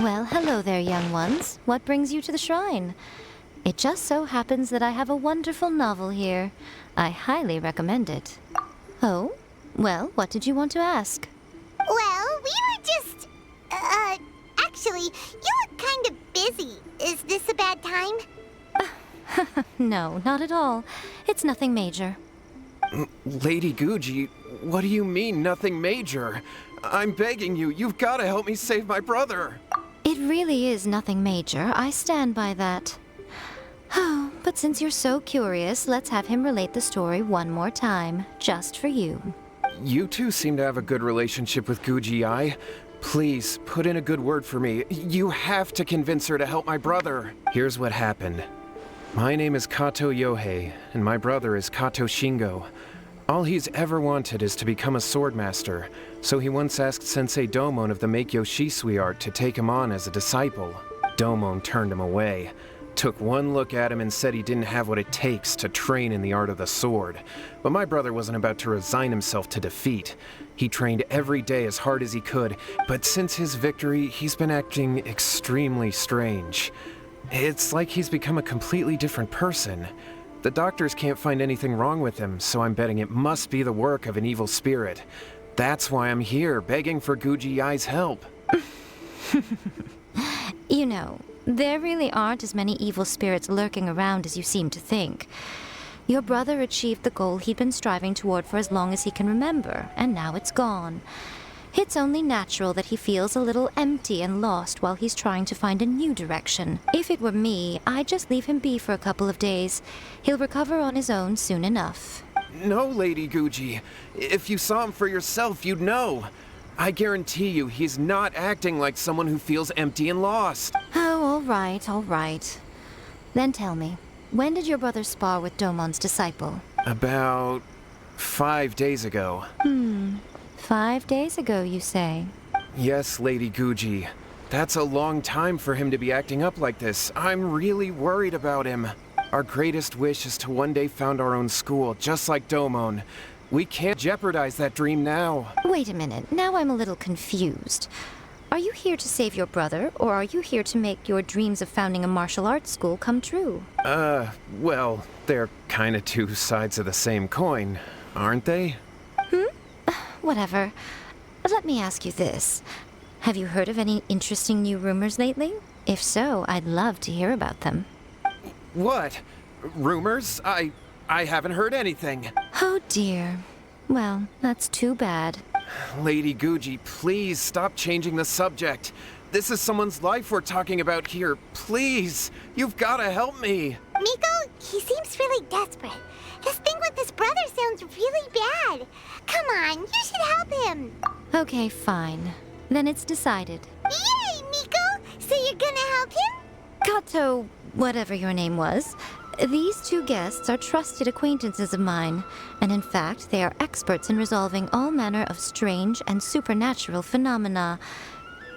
Well, hello there, young ones. What brings you to the shrine? It just so happens that I have a wonderful novel here. I highly recommend it. Oh? Well, what did you want to ask? Well, we were just... actually, you look kind of busy. Is this a bad time? No, not at all. It's nothing major. Lady Guji, what do you mean, nothing major? I'm begging you, you've got to help me save my brother. It really is nothing major. I stand by that. Oh, but since you're so curious, let's have him relate the story one more time, just for you. You two seem to have a good relationship with Guji Yae. Please, put in a good word for me. You have to convince her to help my brother. Here's what happened. My name is Kato Yohei, and my brother is Kato Shingo. All he's ever wanted is to become a swordmaster, so he once asked Sensei Domon of the Meikyo Shisui art to take him on as a disciple. Domon turned him away, took one look at him and said he didn't have what it takes to train in the art of the sword. But my brother wasn't about to resign himself to defeat. He trained every day as hard as he could, but since his victory, he's been acting extremely strange. It's like he's become a completely different person. The doctors can't find anything wrong with him, so I'm betting it must be the work of an evil spirit. That's why I'm here, begging for Guji Yae's help. You know, there really aren't as many evil spirits lurking around as you seem to think. Your brother achieved the goal he'd been striving toward for as long as he can remember, and now it's gone. It's only natural that he feels a little empty and lost while he's trying to find a new direction. If it were me, I'd just leave him be for a couple of days. He'll recover on his own soon enough. No, Lady Guji. If you saw him for yourself, you'd know. I guarantee you, he's not acting like someone who feels empty and lost. Oh, all right. Then tell me, when did your brother spar with Domon's disciple? About 5 days ago. 5 days ago, you say? Yes, Lady Guji. That's a long time for him to be acting up like this. I'm really worried about him. Our greatest wish is to one day found our own school, just like Domon. We can't jeopardize that dream now. Wait a minute, now I'm a little confused. Are you here to save your brother, or are you here to make your dreams of founding a martial arts school come true? Well, they're kinda two sides of the same coin, aren't they? Whatever. Let me ask you this. Have you heard of any interesting new rumors lately? If so, I'd love to hear about them. What? Rumors? I haven't heard anything. Oh dear. Well, that's too bad. Lady Guji, please stop changing the subject. This is someone's life we're talking about here. Please, you've gotta help me. Miko, he seems really desperate. This thing with his brother sounds really bad. Come on, you should help him. Okay, fine. Then it's decided. Yay, Miko! So you're gonna help him? Kato, whatever your name was, these two guests are trusted acquaintances of mine, and in fact, they are experts in resolving all manner of strange and supernatural phenomena.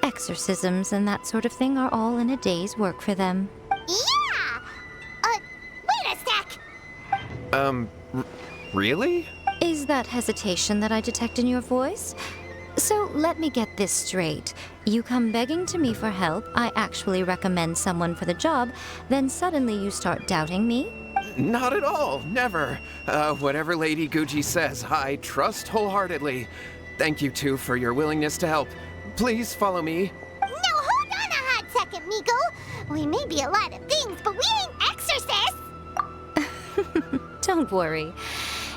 Exorcisms and that sort of thing are all in a day's work for them. Yeah! Wait a sec! Really? Is that hesitation that I detect in your voice? So let me get this straight. You come begging to me for help, I actually recommend someone for the job, then suddenly you start doubting me? Not at all, never. Whatever Lady Guji says, I trust wholeheartedly. Thank you two for your willingness to help. Please follow me. No, hold on a hot second, Miko. We may be a lot of things, but we ain't exorcists! Don't worry.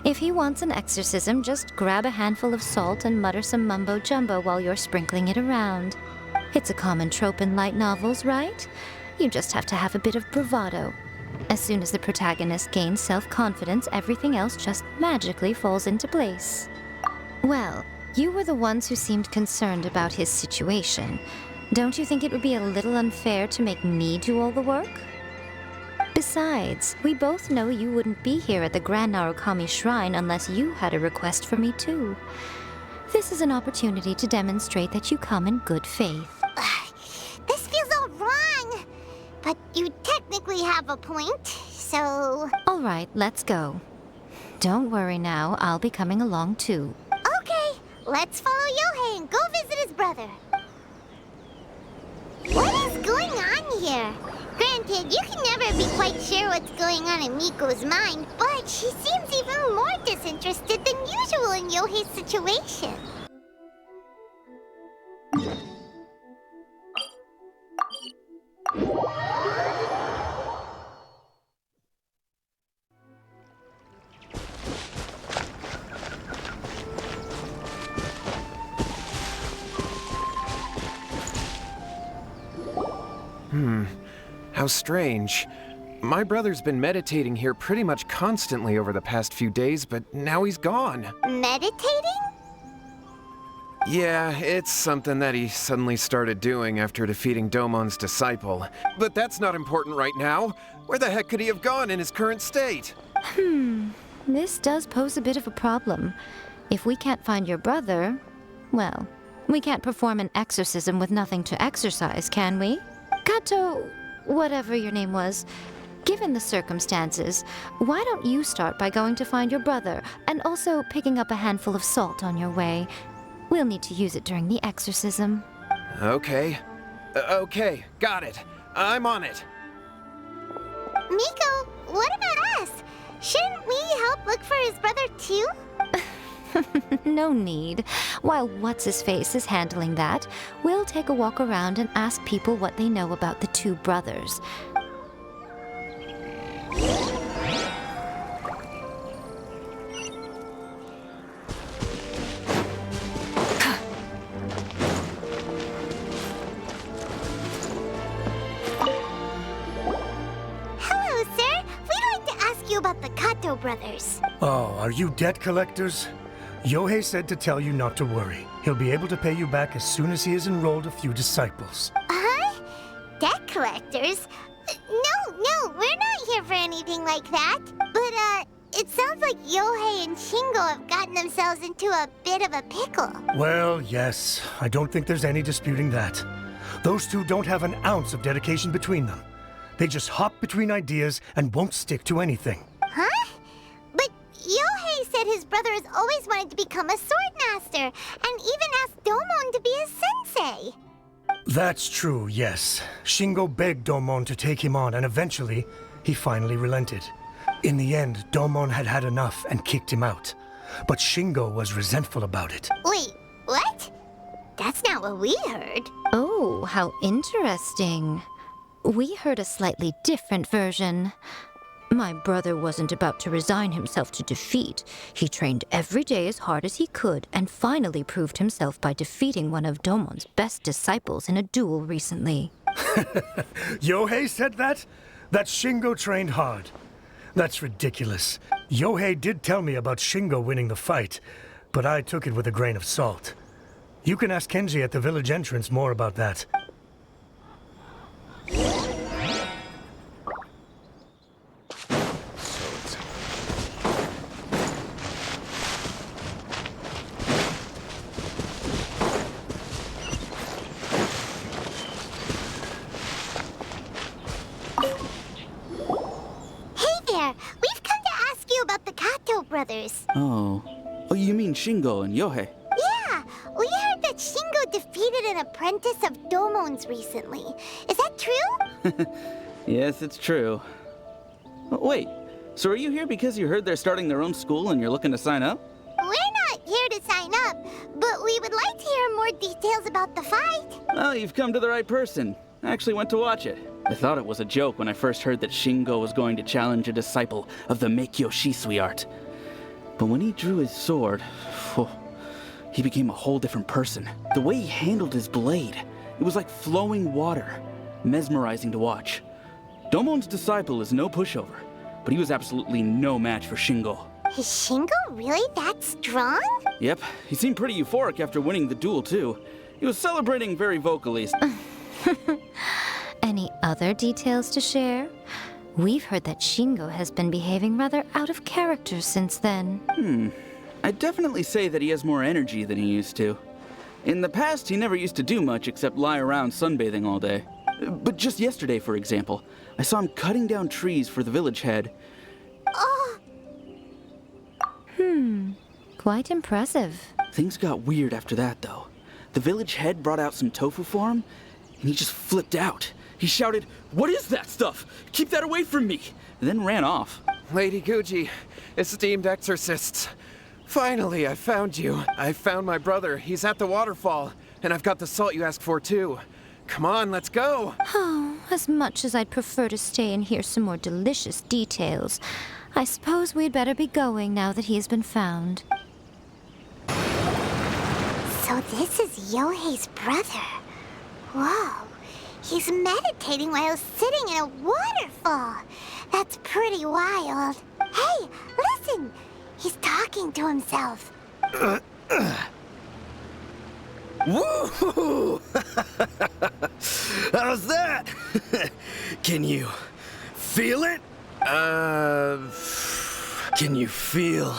If he wants an exorcism, just grab a handful of salt and mutter some mumbo-jumbo while you're sprinkling it around. It's a common trope in light novels, right? You just have to have a bit of bravado. As soon as the protagonist gains self-confidence, everything else just magically falls into place. Well, you were the ones who seemed concerned about his situation. Don't you think it would be a little unfair to make me do all the work? Besides, we both know you wouldn't be here at the Grand Narukami Shrine unless you had a request for me too. This is an opportunity to demonstrate that you come in good faith. This feels all wrong. But you technically have a point, so... All right, let's go. Don't worry now, I'll be coming along too. Okay, let's follow Yohei and go visit his brother. Whoa! here. Granted, you can never be quite sure what's going on in Miko's mind, but she seems even more disinterested than usual in Yohei's situation. How strange. My brother's been meditating here pretty much constantly over the past few days, but now he's gone. Meditating? Yeah, it's something that he suddenly started doing after defeating Domon's disciple. But that's not important right now. Where the heck could he have gone in his current state? This does pose a bit of a problem. If we can't find your brother, well, we can't perform an exorcism with nothing to exorcise, can we? Kato, whatever your name was, given the circumstances, why don't you start by going to find your brother and also picking up a handful of salt on your way? We'll need to use it during the exorcism. Okay. Okay, got it. I'm on it. Miko, what about us? Shouldn't we help look for his brother too? No need. While What's-His-Face is handling that, we'll take a walk around and ask people what they know about the two brothers. Hello, sir. We'd like to ask you about the Kato brothers. Oh, are you debt collectors? Yohei said to tell you not to worry. He'll be able to pay you back as soon as he has enrolled a few disciples. Huh? Debt collectors? No, we're not here for anything like that. But, it sounds like Yohei and Shingo have gotten themselves into a bit of a pickle. Well, yes. I don't think there's any disputing that. Those two don't have an ounce of dedication between them. They just hop between ideas and won't stick to anything. Huh? But Yohei said his brother has always wanted to become a sword master, and even asked Domon to be his sensei. That's true, yes. Shingo begged Domon to take him on, and eventually, he finally relented. In the end, Domon had had enough and kicked him out. But Shingo was resentful about it. Wait, what? That's not what we heard. Oh, how interesting. We heard a slightly different version. My brother wasn't about to resign himself to defeat. He trained every day as hard as he could and finally proved himself by defeating one of Domon's best disciples in a duel recently. Yohei said that? That Shingo trained hard. That's ridiculous. Yohei did tell me about Shingo winning the fight, but I took it with a grain of salt. You can ask Kenji at the village entrance more about that. Brothers. Oh, you mean Shingo and Yohei? Yeah, we heard that Shingo defeated an apprentice of Domon's recently. Is that true? Yes, it's true. Wait, so are you here because you heard they're starting their own school and you're looking to sign up? We're not here to sign up, but we would like to hear more details about the fight. Well, you've come to the right person. I actually went to watch it. I thought it was a joke when I first heard that Shingo was going to challenge a disciple of the Meikyo Shisui art. But when he drew his sword, he became a whole different person. The way he handled his blade, it was like flowing water, mesmerizing to watch. Domon's disciple is no pushover, but he was absolutely no match for Shingo. Is Shingo really that strong? Yep, he seemed pretty euphoric after winning the duel too. He was celebrating very vocally. Any other details to share? We've heard that Shingo has been behaving rather out of character since then. I'd definitely say that he has more energy than he used to. In the past, he never used to do much except lie around sunbathing all day. But just yesterday, for example, I saw him cutting down trees for the village head. Oh! Quite impressive. Things got weird after that, though. The village head brought out some tofu for him, and he just flipped out. He shouted, "What is that stuff? Keep that away from me!" and then ran off. Lady Guji, esteemed exorcists. Finally, I found you. I found my brother. He's at the waterfall. And I've got the salt you asked for, too. Come on, let's go. Oh, as much as I'd prefer to stay and hear some more delicious details, I suppose we'd better be going now that he has been found. So this is Yohei's brother. Whoa. He's meditating while sitting in a waterfall. That's pretty wild. Hey, listen! He's talking to himself. Woo! How's that? Can you feel it? Can you feel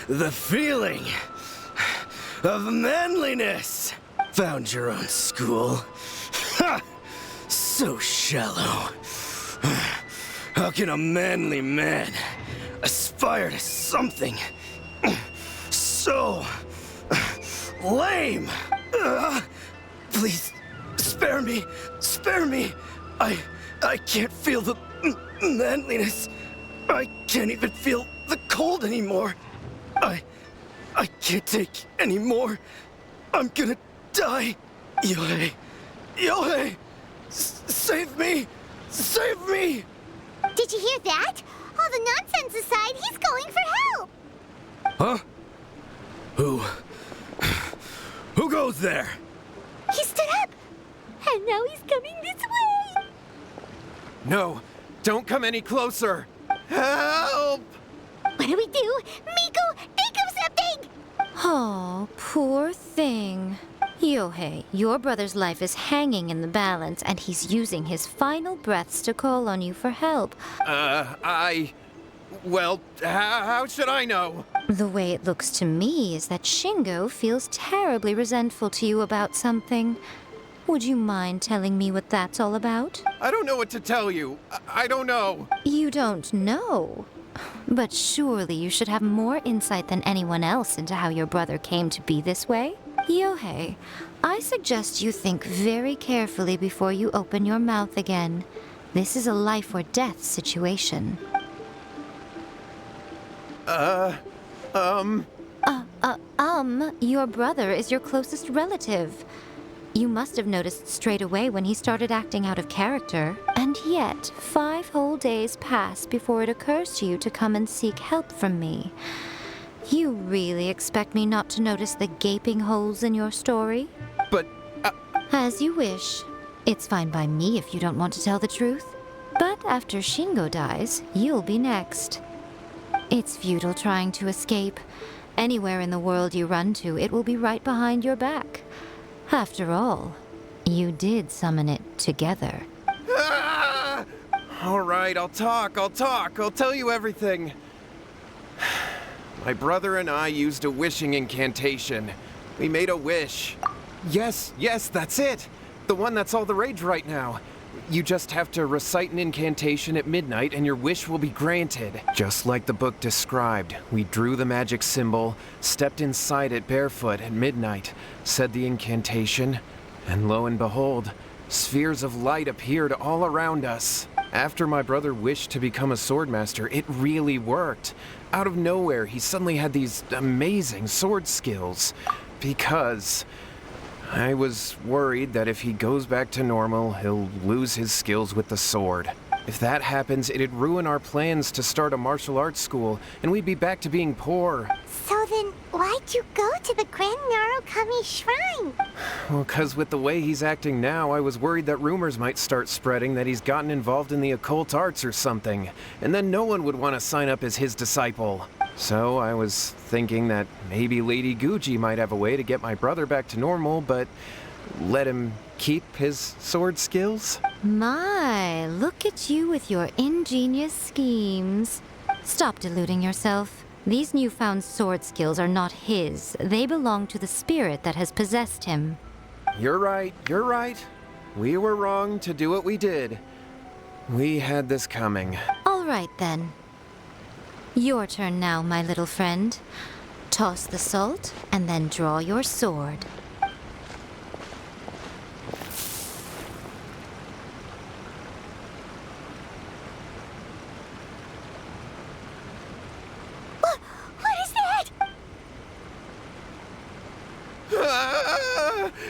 the feeling of manliness? Found your own school. Ha! So shallow. How can a manly man aspire to something so lame? Please, spare me. Spare me. I can't feel the manliness. I can't even feel the cold anymore. I can't take any more. I'm gonna die. Yohei. Yohei! Save me! Save me! Did you hear that? All the nonsense aside, he's going for help! Huh? Who goes there? He stood up! And now he's coming this way! No, don't come any closer. Help! What do we do? Miko, think of something! Oh, poor thing. Yohei, your brother's life is hanging in the balance, and he's using his final breaths to call on you for help. Well, how should I know? The way it looks to me is that Shingo feels terribly resentful to you about something. Would you mind telling me what that's all about? I don't know what to tell you. I don't know. You don't know? But surely you should have more insight than anyone else into how your brother came to be this way? Yohei, I suggest you think very carefully before you open your mouth again. This is a life or death situation. Your brother is your closest relative. You must have noticed straight away when he started acting out of character. And yet, 5 whole days pass before it occurs to you to come and seek help from me. You really expect me not to notice the gaping holes in your story? But, As you wish. It's fine by me if you don't want to tell the truth. But after Shingo dies, you'll be next. It's futile trying to escape. Anywhere in the world you run to, it will be right behind your back. After all, you did summon it together. All right, I'll talk. I'll tell you everything. My brother and I used a wishing incantation. We made a wish. Yes, that's it. The one that's all the rage right now. You just have to recite an incantation at midnight and your wish will be granted. Just like the book described, we drew the magic symbol, stepped inside it barefoot at midnight, said the incantation, and lo and behold, spheres of light appeared all around us. After my brother wished to become a swordmaster, it really worked. Out of nowhere, he suddenly had these amazing sword skills. Because I was worried that if he goes back to normal, he'll lose his skills with the sword. If that happens, it'd ruin our plans to start a martial arts school, and we'd be back to being poor. So then, why'd you go to the Grand Narukami Shrine? Well, 'cause with the way he's acting now, I was worried that rumors might start spreading that he's gotten involved in the occult arts or something, and then no one would want to sign up as his disciple. So I was thinking that maybe Lady Guji might have a way to get my brother back to normal, but let him keep his sword skills? My, look at you with your ingenious schemes. Stop deluding yourself. These newfound sword skills are not his. They belong to the spirit that has possessed him. You're right. We were wrong to do what we did. We had this coming. All right, then. Your turn now, my little friend. Toss the salt, and then draw your sword.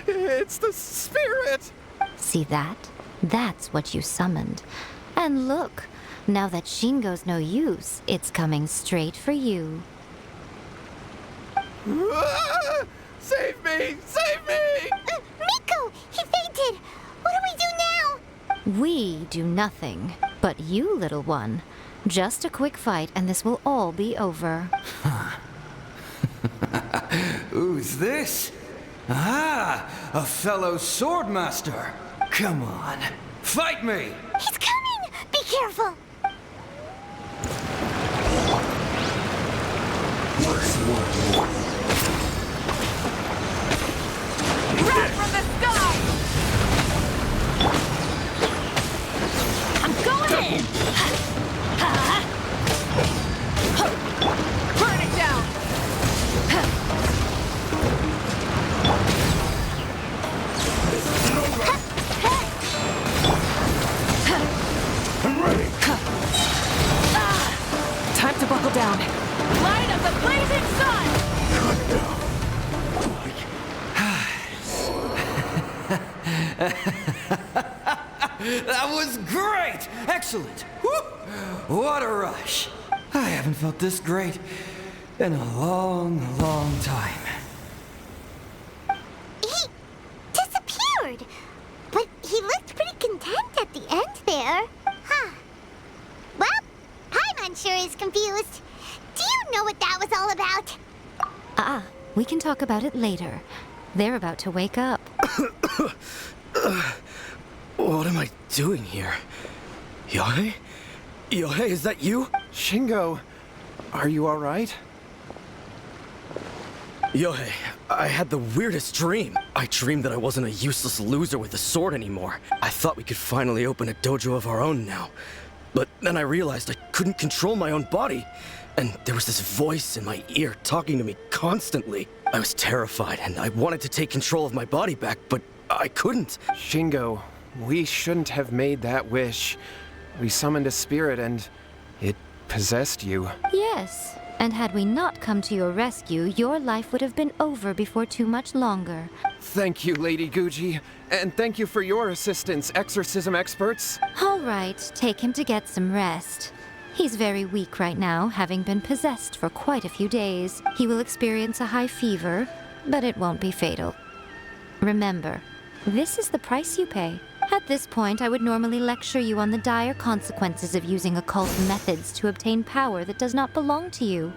It's the spirit! See that? That's what you summoned. And look, now that Shingo's no use, it's coming straight for you. Ah! Save me! Save me! Miko! He fainted! What do we do now? We do nothing. But you, little one, just a quick fight and this will all be over. Who's this? Ah, a fellow swordmaster. Come on, fight me! He's coming! Be careful! Wrath from the sky! I'm going in! Burn it down! I'm ready. Time to buckle down. Light of the blazing sun! That was great! Excellent! Whoop! What a rush! I haven't felt this great in a long, long time. He disappeared! But he looked pretty content at the end there. Huh. Well, Paimon sure is confused. Do you know what that was all about? We can talk about it later. They're about to wake up. What am I doing here? Yae? Yae, is that you? Shingo, are you alright? Yae, I had the weirdest dream. I dreamed that I wasn't a useless loser with a sword anymore. I thought we could finally open a dojo of our own now. But then I realized I couldn't control my own body. And there was this voice in my ear talking to me constantly. I was terrified and I wanted to take control of my body back, but I couldn't. Shingo, we shouldn't have made that wish. We summoned a spirit and it possessed you. Yes, and had we not come to your rescue, your life would have been over before too much longer. Thank you, Lady Guji. And thank you for your assistance, exorcism experts. All right, take him to get some rest. He's very weak right now, having been possessed for quite a few days. He will experience a high fever, but it won't be fatal. Remember, this is the price you pay. At this point, I would normally lecture you on the dire consequences of using occult methods to obtain power that does not belong to you.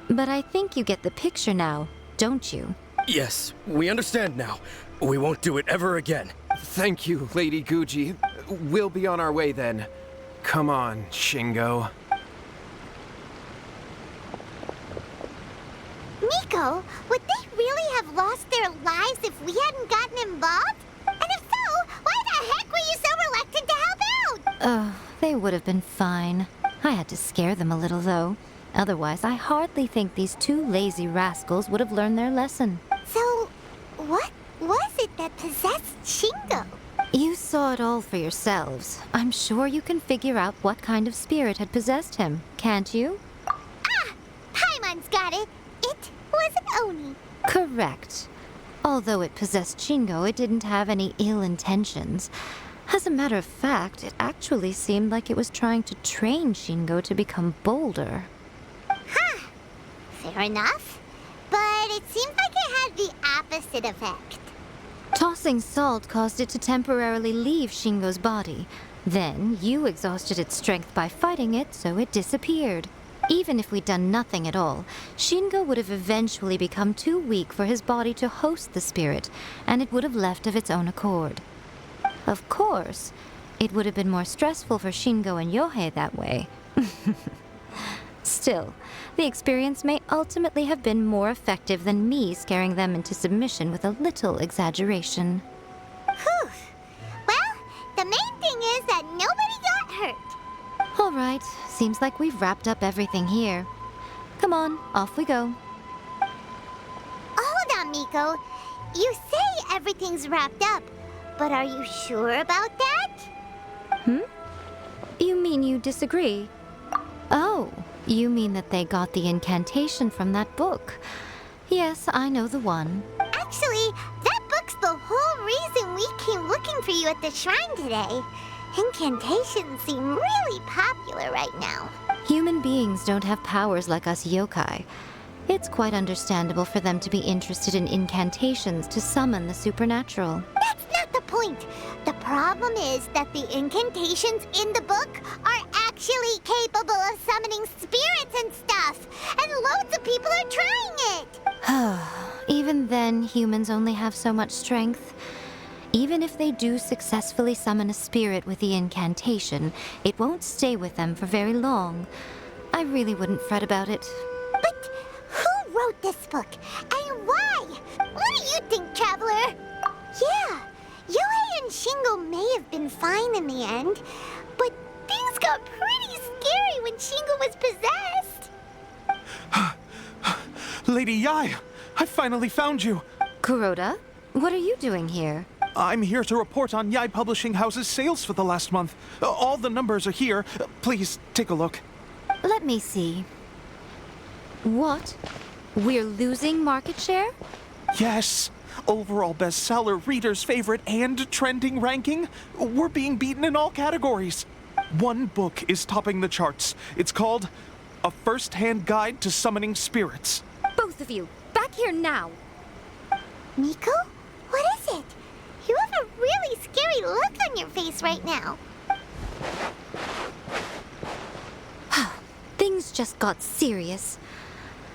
But I think you get the picture now, don't you? Yes, we understand now. We won't do it ever again. Thank you, Lady Guji. We'll be on our way then. Come on, Shingo. Miko, would they really have lost their lives if we hadn't gotten involved? And if so, why the heck were you so reluctant to help out? Oh, they would have been fine. I had to scare them a little, though. Otherwise, I hardly think these two lazy rascals would have learned their lesson. So, what was it that possessed Shingo? You saw it all for yourselves. I'm sure you can figure out what kind of spirit had possessed him, can't you? Ah! Paimon's got it. It was an Oni. Correct. Although it possessed Shingo, it didn't have any ill intentions. As a matter of fact, it actually seemed like it was trying to train Shingo to become bolder. Huh. Fair enough. But it seemed like it had the opposite effect. Tossing salt caused it to temporarily leave Shingo's body. Then, you exhausted its strength by fighting it, so it disappeared. Even if we'd done nothing at all, Shingo would have eventually become too weak for his body to host the spirit, and it would have left of its own accord. Of course, it would have been more stressful for Shingo and Yohei that way. Still, the experience may ultimately have been more effective than me scaring them into submission with a little exaggeration. Whew. Well, the main thing is that nobody got hurt. All right, seems like we've wrapped up everything here. Come on, off we go. Hold on, Miko. You say everything's wrapped up, but are you sure about that? You mean you disagree? Oh, you mean that they got the incantation from that book. Yes, I know the one. Actually, that book's when we came looking for you at the shrine today. Incantations seem really popular right now. Human beings don't have powers like us yokai. It's quite understandable for them to be interested in incantations to summon the supernatural. That's not the point. The problem is that the incantations in the book are actually capable of summoning spirits and stuff. And loads of people are trying it. Even then, humans only have so much strength. Even if they do successfully summon a spirit with the incantation, it won't stay with them for very long. I really wouldn't fret about it. But who wrote this book? And why? What do you think, Traveler? Yeah, Yae and Shingo may have been fine in the end, but things got pretty scary when Shingo was possessed. Lady Yae, I finally found you. Kuroda, what are you doing here? I'm here to report on Yae Publishing House's sales for the last month. All the numbers are here. Please, take a look. Let me see. What? We're losing market share? Yes. Overall bestseller, readers' favorite, and trending ranking. We're being beaten in all categories. One book is topping the charts. It's called A First-Hand Guide to Summoning Spirits. Both of you, back here now! Miko? What is it? You have a really scary look on your face right now. Things just got serious.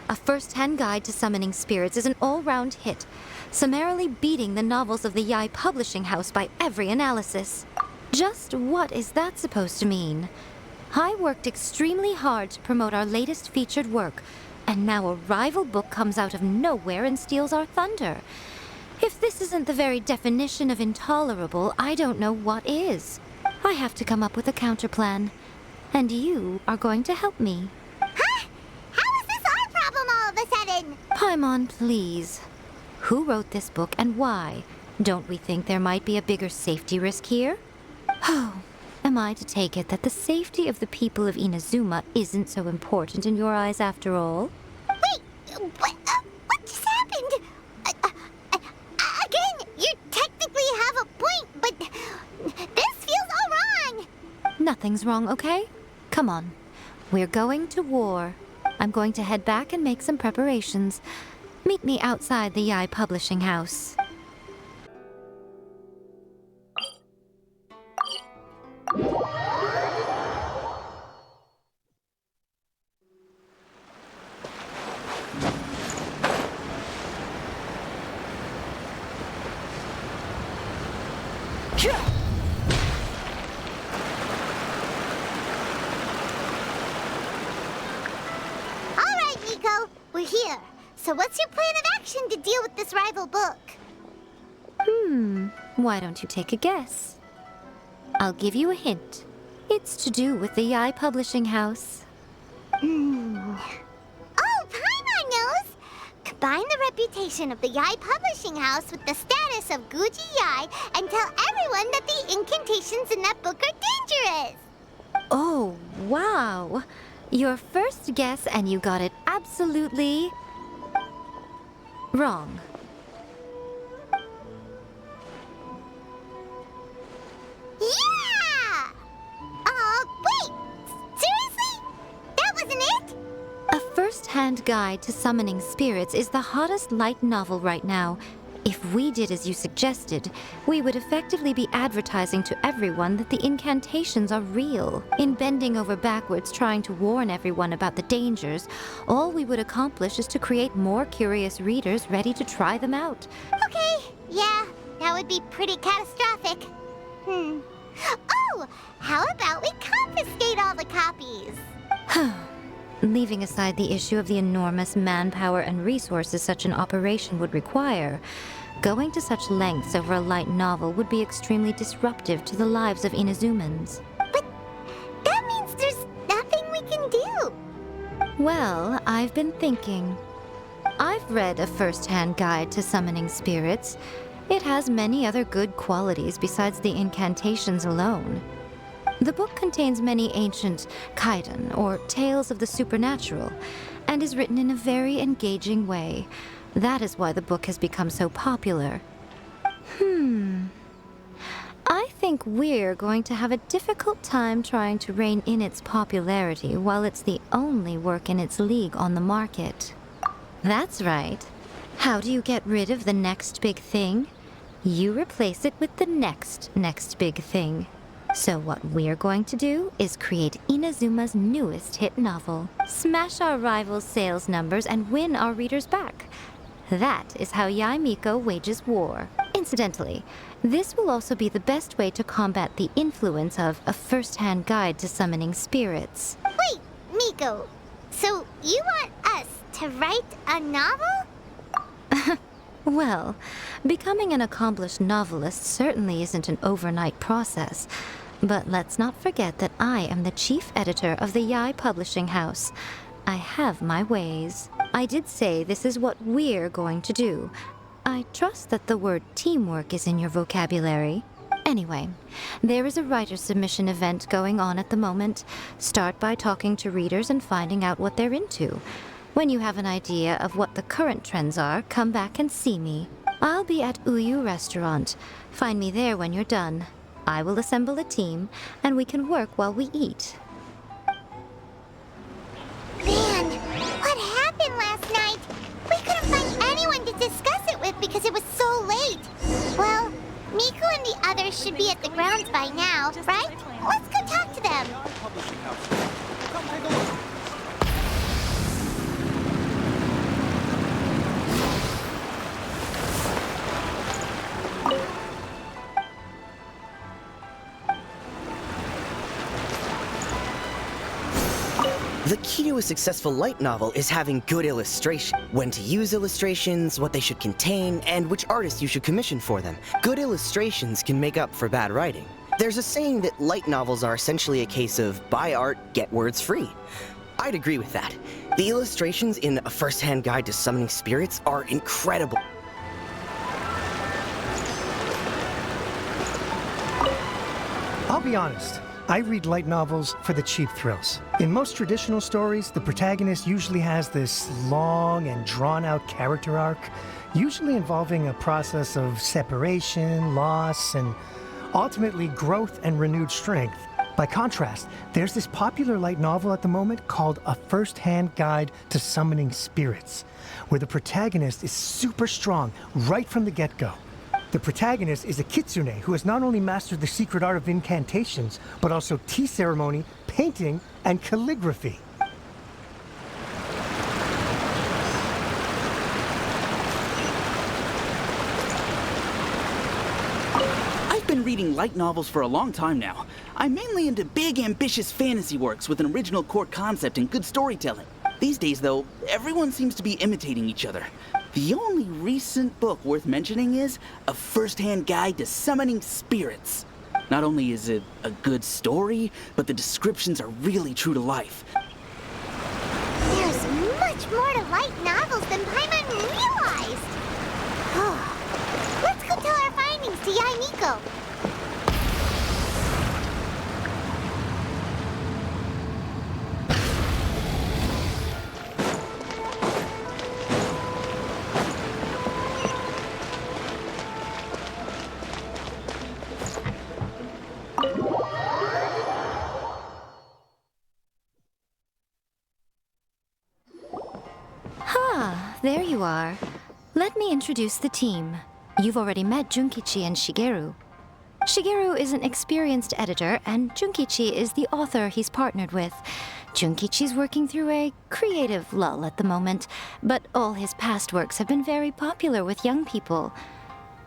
A First-Hand Guide to Summoning Spirits is an all-round hit, summarily beating the novels of the Yae Publishing House by every analysis. Just what is that supposed to mean? I worked extremely hard to promote our latest featured work, and now a rival book comes out of nowhere and steals our thunder. If this isn't the very definition of intolerable, I don't know what is. I have to come up with a counterplan, and you are going to help me. Huh? How is this our problem all of a sudden? Paimon, please. Who wrote this book and why? Don't we think there might be a bigger safety risk here? Oh, am I to take it that the safety of the people of Inazuma isn't so important in your eyes after all? Wait, what just happened? Again, you technically have a point, but this feels all wrong. Nothing's wrong, okay? Come on. We're going to war. I'm going to head back and make some preparations. Meet me outside the Yae Publishing House. All right, Miko, we're here. So what's your plan of action to deal with this rival book? Why don't you take a guess? I'll give you a hint. It's to do with the Yae Publishing House. Oh, Paimon knows! Combine the reputation of the Yae Publishing House with the status of Guji Yae and tell everyone that the incantations in that book are dangerous! Oh, wow. Your first guess and you got it absolutely wrong. Yeah! Wait! Seriously? That wasn't it? A first-hand guide to summoning spirits is the hottest light novel right now. If we did as you suggested, we would effectively be advertising to everyone that the incantations are real. In bending over backwards trying to warn everyone about the dangers, all we would accomplish is to create more curious readers ready to try them out. Okay, yeah, that would be pretty catastrophic. Oh, how about we confiscate all the copies? Leaving aside the issue of the enormous manpower and resources such an operation would require, going to such lengths over a light novel would be extremely disruptive to the lives of Inazumans. But that means there's nothing we can do. Well, I've been thinking. I've read A First-Hand Guide to Summoning Spirits. It has many other good qualities besides the incantations alone. The book contains many ancient kaiden, or tales of the supernatural, and is written in a very engaging way. That is why the book has become so popular. think we're going to have a difficult time trying to rein in its popularity while it's the only work in its league on the market. That's right. How do you get rid of the next big thing? You replace it with the next big thing. So what we're going to do is create Inazuma's newest hit novel, smash our rivals' sales numbers, and win our readers back. That is how Yae Miko wages war. Incidentally, this will also be the best way to combat the influence of a first-hand guide to summoning spirits. Wait, Miko, so you want us to write a novel? Well, becoming an accomplished novelist certainly isn't an overnight process. But let's not forget that I am the chief editor of the Yae Publishing House. I have my ways. I did say this is what we're going to do. I trust that the word teamwork is in your vocabulary. Anyway, there is a writer submission event going on at the moment. Start by talking to readers and finding out what they're into. When you have an idea of what the current trends are, come back and see me. I'll be at Uyu Restaurant. Find me there when you're done. I will assemble a team, and we can work while we eat. Man, what happened last night? We couldn't find anyone to discuss it with because it was so late. Well, Miko and the others should be at the grounds by now, right? Let's go talk to them. Come take a look. The key to a successful light novel is having good illustration. When to use illustrations, what they should contain, and which artist you should commission for them. Good illustrations can make up for bad writing. There's a saying that light novels are essentially a case of buy art, get words free. I'd agree with that. The illustrations in A First-Hand Guide to Summoning Spirits are incredible. I'll be honest. I read light novels for the cheap thrills. In most traditional stories, the protagonist usually has this long and drawn-out character arc, usually involving a process of separation, loss, and ultimately growth and renewed strength. By contrast, there's this popular light novel at the moment called A First-Hand Guide to Summoning Spirits, where the protagonist is super strong right from the get-go. The protagonist is a kitsune who has not only mastered the secret art of incantations, but also tea ceremony, painting, and calligraphy. I've been reading light novels for a long time now. I'm mainly into big, ambitious fantasy works with an original core concept and good storytelling. These days, though, everyone seems to be imitating each other. The only recent book worth mentioning is A First-Hand Guide to Summoning Spirits. Not only is it a good story, but the descriptions are really true to life. There's much more to light novels than Paimon realized. Let's go tell our findings to Yae Miko. There you are. Let me introduce the team. You've already met Junkichi and Shigeru. Shigeru is an experienced editor, and Junkichi is the author he's partnered with. Junkichi's working through a creative lull at the moment, but all his past works have been very popular with young people.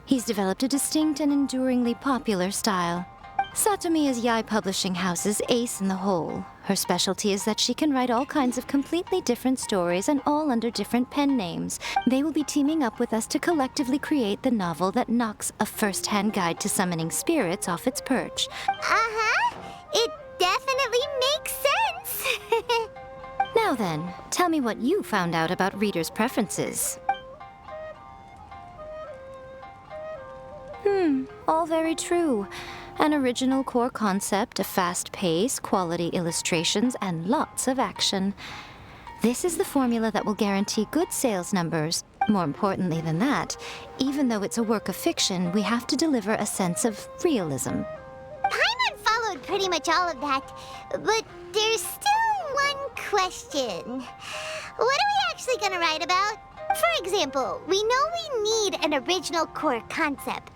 He's developed a distinct and enduringly popular style. Satomi is Yae Publishing House's ace in the hole. Her specialty is that she can write all kinds of completely different stories and all under different pen names. They will be teaming up with us to collectively create the novel that knocks A First-Hand Guide to Summoning Spirits off its perch. Uh-huh. It definitely makes sense. Now then, tell me what you found out about readers' preferences. All very true. An original core concept, a fast pace, quality illustrations, and lots of action. This is the formula that will guarantee good sales numbers. More importantly than that, even though it's a work of fiction, we have to deliver a sense of realism. pretty much all of that, but there's still one question. What are we actually gonna write about? For example, we know we need an original core concept,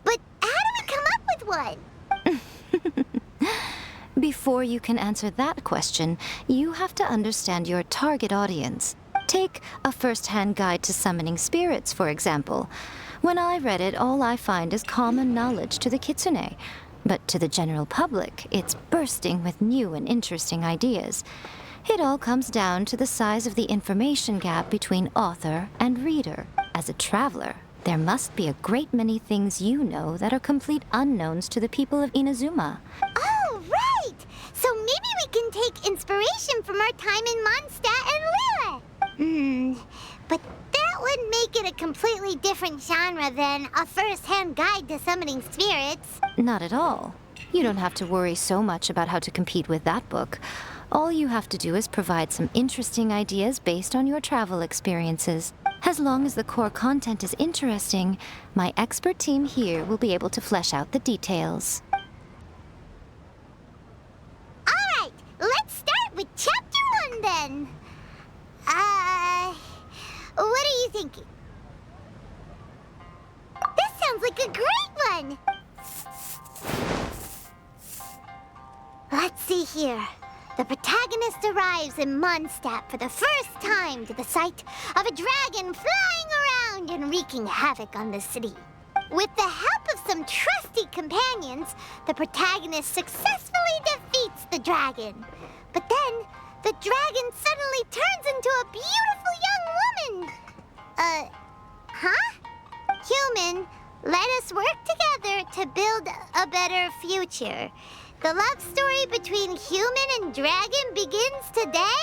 but how do we come up with one? Before you can answer that question, you have to understand your target audience. Take a first-hand guide to summoning spirits, for example. When I read it, all I find is common knowledge to the kitsune. But to the general public, it's bursting with new and interesting ideas. It all comes down to the size of the information gap between author and reader. As a traveler, there must be a great many things you know that are complete unknowns to the people of Inazuma. Oh, right! So maybe we can take inspiration from our time in Mondstadt and Liyue. But that would make it a completely different genre than a first-hand guide to summoning spirits. Not at all. You don't have to worry so much about how to compete with that book. All you have to do is provide some interesting ideas based on your travel experiences. As long as the core content is interesting, my expert team here will be able to flesh out the details. Alright, let's start with Chapter 1 then. What are you thinking? This sounds like a great one! Let's see here. The protagonist arrives in Mondstadt for the first time to the sight of a dragon flying around and wreaking havoc on the city. With the help of some trusty companions, the protagonist successfully defeats the dragon. But then, the dragon suddenly turns into a beautiful young woman. Human, let us work together to build a better future. The love story between human and dragon begins today?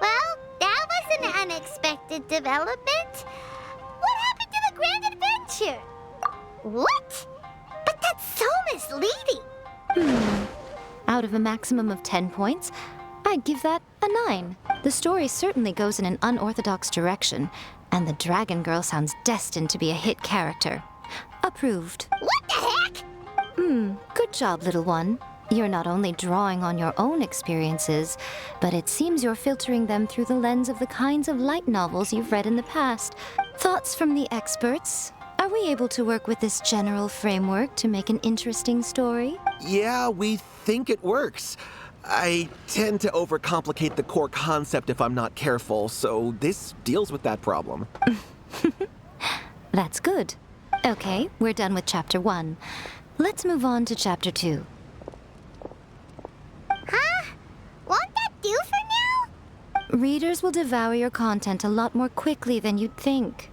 Well, that was an unexpected development. What happened to the grand adventure? What? But that's so misleading. Out of a maximum of 10 points, I'd give that a 9. The story certainly goes in an unorthodox direction, and the Dragon Girl sounds destined to be a hit character. Approved. What the heck? Good job, little one. You're not only drawing on your own experiences, but it seems you're filtering them through the lens of the kinds of light novels you've read in the past. Thoughts from the experts? Are we able to work with this general framework to make an interesting story? Yeah, we think it works. I tend to overcomplicate the core concept if I'm not careful, so this deals with that problem. That's good. Okay, we're done with Chapter 1. Let's move on to Chapter 2. Huh? Won't that do for now? Readers will devour your content a lot more quickly than you'd think.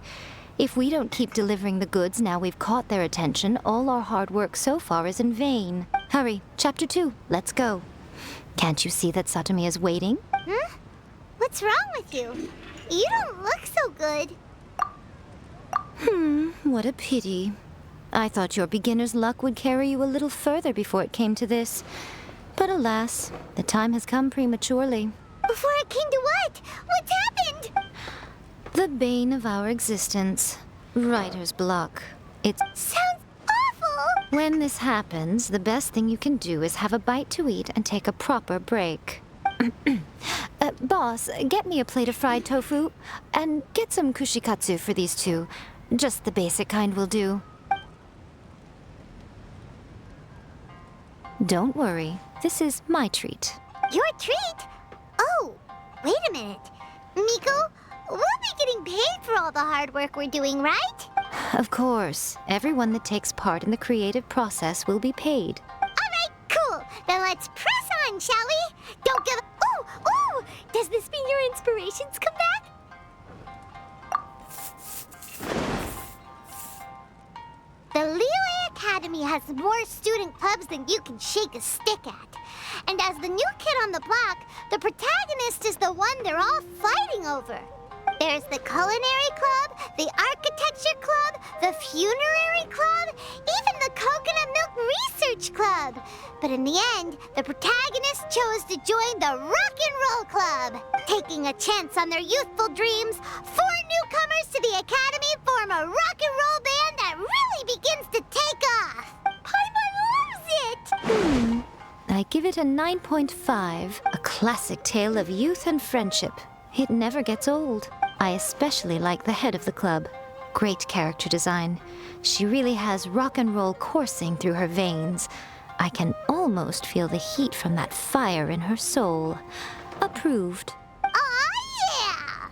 If we don't keep delivering the goods now we've caught their attention, all our hard work so far is in vain. Hurry, Chapter 2, let's go. Can't you see that Satomi is waiting? Huh? What's wrong with you? You don't look so good. What a pity. I thought your beginner's luck would carry you a little further before it came to this. But alas, the time has come prematurely. Before it came to what? What's happened? The bane of our existence. Writer's block. It Sounds awful! When this happens, the best thing you can do is have a bite to eat and take a proper break. Boss, get me a plate of fried tofu, and get some kushikatsu for these two. Just the basic kind will do. Don't worry, this is my treat. Your treat? Oh, wait a minute. Miko, we'll be getting paid for all the hard work we're doing, right? Of course, everyone that takes part in the creative process will be paid. Alright, cool. Then let's press on, shall we? Don't give up. Ooh! Does this mean your inspirations come back? The Liyue Academy has more student clubs than you can shake a stick at. And as the new kid on the block, the protagonist is the one they're all fighting over. There's the Culinary Club, the Architecture Club, the Funerary Club, even the Coconut Milk Research Club. But in the end, the protagonist chose to join the Rock and Roll Club. Taking a chance on their youthful dreams, 4 newcomers to the Academy form a rock and roll band that really begins to take off. Paimon loves it! I give it a 9.5. A classic tale of youth and friendship. It never gets old. I especially like the head of the club. Great character design. She really has rock and roll coursing through her veins. I can almost feel the heat from that fire in her soul. Approved. Aw, yeah!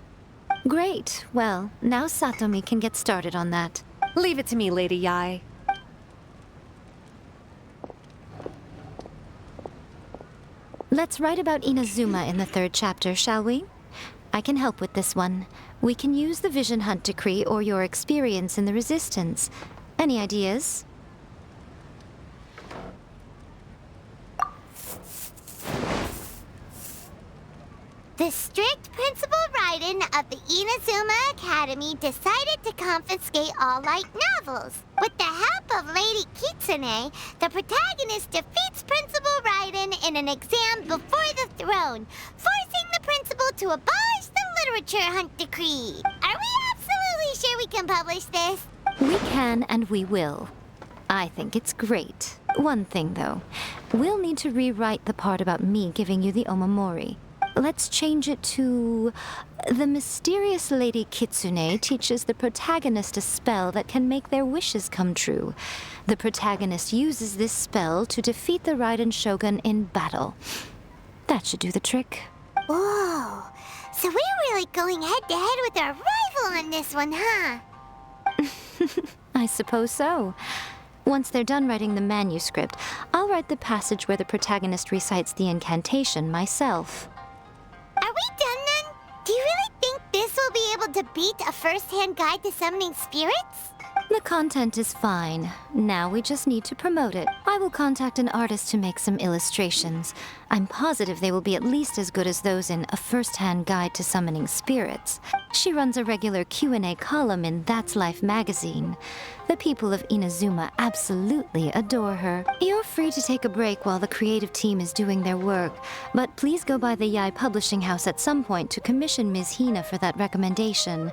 Great. Well, now Satomi can get started on that. Leave it to me, Lady Yae. Let's write about Inazuma in the 3rd chapter, shall we? I can help with this one. We can use the Vision Hunt Decree or your experience in the Resistance. Any ideas? The strict Principal Raiden of the Inazuma Academy decided to confiscate all light novels. With the help of Lady Kitsune, the protagonist defeats Principal Raiden in an exam before the throne, forcing the principal to abolish the Literature Hunt Decree. Are we absolutely sure we can publish this? We can and we will. I think it's great. One thing, though. We'll need to rewrite the part about me giving you the Omamori. Let's change it to... The mysterious Lady Kitsune teaches the protagonist a spell that can make their wishes come true. The protagonist uses this spell to defeat the Raiden Shogun in battle. That should do the trick. Whoa, so we're really going head-to-head with our rival on this one, huh? I suppose so. Once they're done writing the manuscript, I'll write the passage where the protagonist recites the incantation myself. Are we done then? Do you really think this will be able to beat a first-hand guide to summoning spirits? The content is fine. Now we just need to promote it. I will contact an artist to make some illustrations. I'm positive they will be at least as good as those in A First-Hand Guide to Summoning Spirits. She runs a regular Q&A column in That's Life magazine. The people of Inazuma absolutely adore her. You're free to take a break while the creative team is doing their work, but please go by the Yae Publishing House at some point to commission Ms. Hina for that recommendation.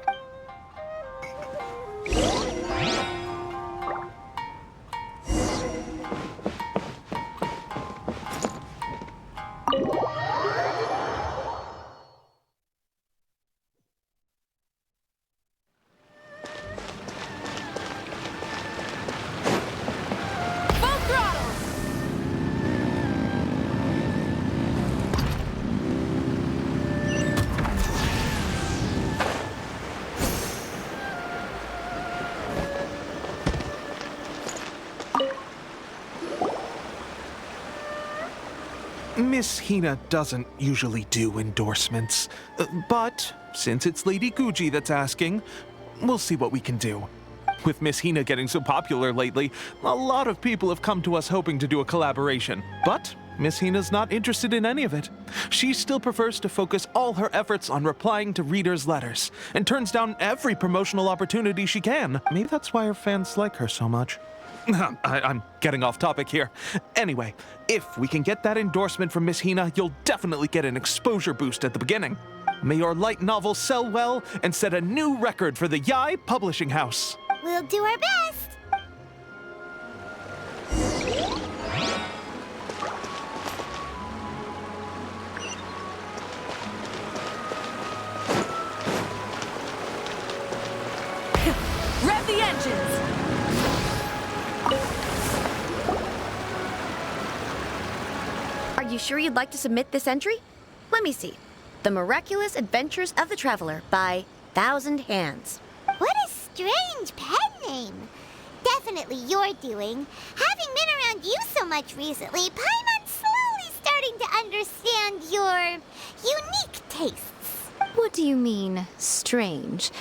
Miss Hina doesn't usually do endorsements, but since it's Lady Guji that's asking, we'll see what we can do. With Miss Hina getting so popular lately, a lot of people have come to us hoping to do a collaboration, but Miss Hina's not interested in any of it. She still prefers to focus all her efforts on replying to readers' letters, and turns down every promotional opportunity she can. Maybe that's why her fans like her so much. I'm getting off topic here. Anyway, if we can get that endorsement from Miss Hina, you'll definitely get an exposure boost at the beginning. May your light novel sell well and set a new record for the Yae Publishing House. We'll do our best. Rev the engines! Are you sure you'd like to submit this entry? Let me see. The Miraculous Adventures of the Traveler by Thousand Hands. What a strange pen name. Definitely your doing. Having been around you so much recently, Paimon's slowly starting to understand your unique tastes. What do you mean, strange?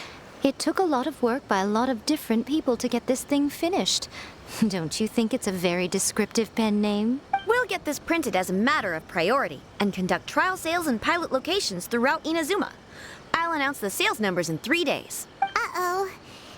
It took a lot of work by a lot of different people to get this thing finished. Don't you think it's a very descriptive pen name? We'll get this printed as a matter of priority and conduct trial sales in pilot locations throughout Inazuma. I'll announce the sales numbers in 3 days. Uh-oh.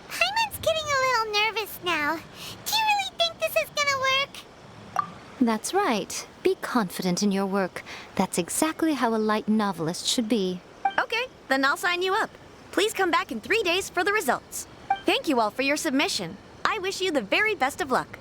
Paimon's getting a little nervous now. Do you really think this is gonna work? That's right. Be confident in your work. That's exactly how a light novelist should be. Okay, then I'll sign you up. Please come back in 3 days for the results. Thank you all for your submission. I wish you the very best of luck.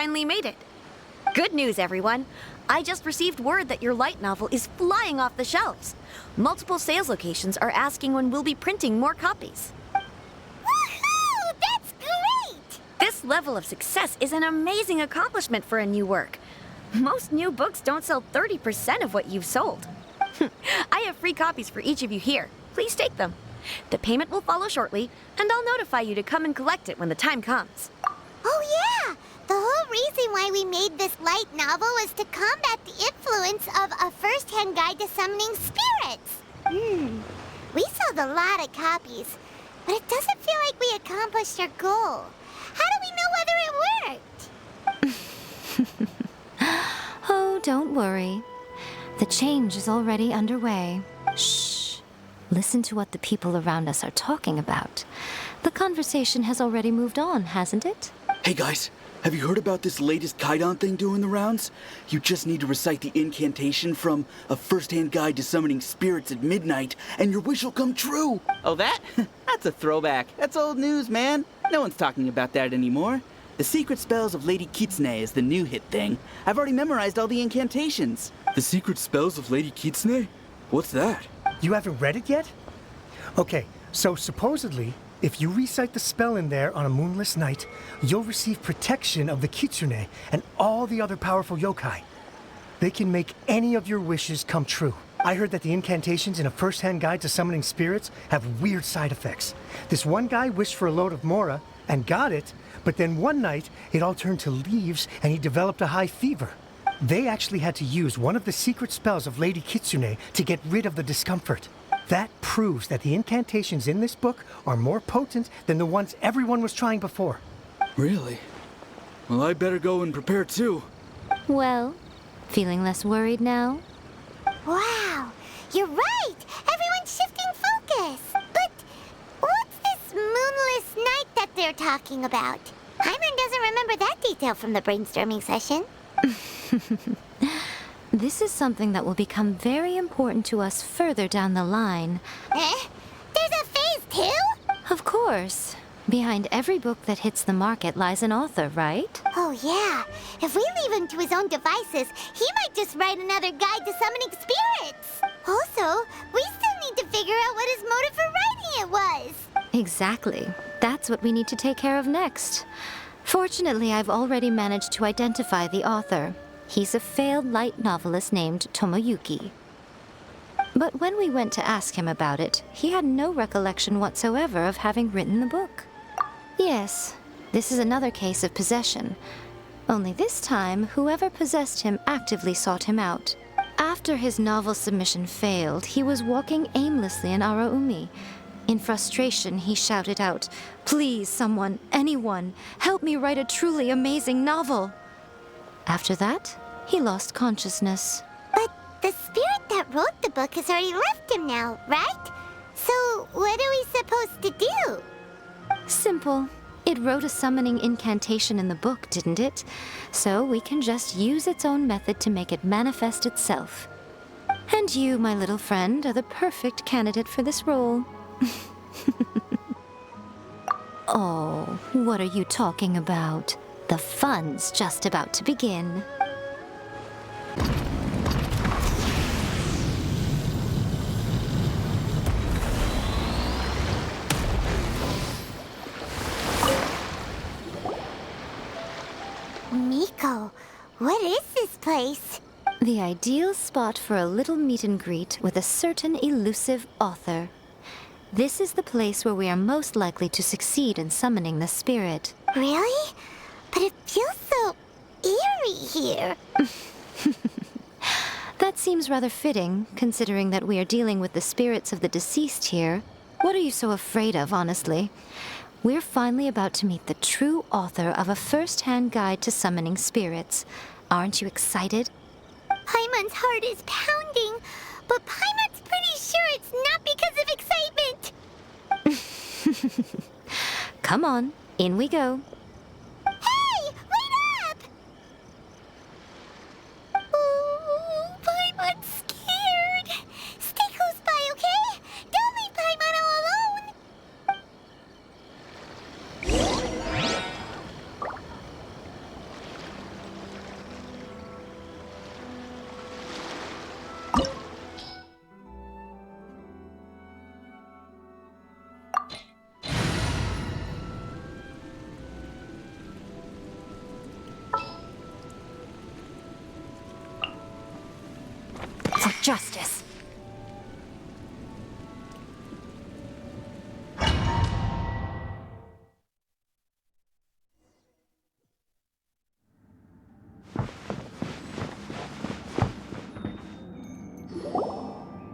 finally made it. Good news, everyone. I just received word that your light novel is flying off the shelves. Multiple sales locations are asking when we'll be printing more copies. Woohoo! That's great! This level of success is an amazing accomplishment for a new work. Most new books don't sell 30% of what you've sold. I have free copies for each of you here. Please take them. The payment will follow shortly, and I'll notify you to come and collect it when the time comes. Oh yeah! The whole reason why we made this light novel was to combat the influence of a first-hand guide to summoning spirits. We sold a lot of copies, but it doesn't feel like we accomplished our goal. How do we know whether it worked? Oh, don't worry. The change is already underway. Shh. Listen to what the people around us are talking about. The conversation has already moved on, hasn't it? Hey guys, have you heard about this latest Kaidan thing doing the rounds? You just need to recite the incantation from A First-Hand Guide to Summoning Spirits at midnight, and your wish will come true. Oh, that? That's a throwback. That's old news, man. No one's talking about that anymore. The Secret Spells of Lady Kitsune is the new hit thing. I've already memorized all the incantations. The Secret Spells of Lady Kitsune? What's that? You haven't read it yet? Okay, so supposedly, if you recite the spell in there on a moonless night, you'll receive protection of the Kitsune and all the other powerful yokai. They can make any of your wishes come true. I heard that the incantations in A First-Hand Guide to Summoning Spirits have weird side effects. This one guy wished for a load of mora and got it, but then one night it all turned to leaves and he developed a high fever. They actually had to use one of the secret spells of Lady Kitsune to get rid of the discomfort. That proves that the incantations in this book are more potent than the ones everyone was trying before. Really? Well, I better go and prepare too. Well, feeling less worried now? Wow, you're right! Everyone's shifting focus! But what's this moonless night that they're talking about? Paimon doesn't remember that detail from the brainstorming session. This is something that will become very important to us further down the line. There's a phase 2? Of course. Behind every book that hits the market lies an author, right? Oh yeah, if we leave him to his own devices, he might just write another guide to summoning spirits. Also, we still need to figure out what his motive for writing it was. Exactly. That's what we need to take care of next. Fortunately, I've already managed to identify the author. He's a failed light novelist named Tomoyuki. But when we went to ask him about it, he had no recollection whatsoever of having written the book. Yes, this is another case of possession. Only this time, whoever possessed him actively sought him out. After his novel submission failed, he was walking aimlessly in Araumi. In frustration, he shouted out, "Please, someone, anyone, help me write a truly amazing novel." After that, he lost consciousness. But the spirit that wrote the book has already left him now, right? So what are we supposed to do? Simple. It wrote a summoning incantation in the book, didn't it? So we can just use its own method to make it manifest itself. And you, my little friend, are the perfect candidate for this role. Oh, what are you talking about? The fun's just about to begin. Miko, what is this place? The ideal spot for a little meet and greet with a certain elusive author. This is the place where we are most likely to succeed in summoning the spirit. Really? But it feels so eerie here. That seems rather fitting, considering that we are dealing with the spirits of the deceased here. What are you so afraid of, honestly? We're finally about to meet the true author of A First-Hand Guide to Summoning Spirits. Aren't you excited? Paimon's heart is pounding, but Paimon's pretty sure it's not because of excitement. Come on, in we go. Hey, wait up! Oh, Paimon's scared. Stay close by, okay? Don't leave Paimon all alone. justice.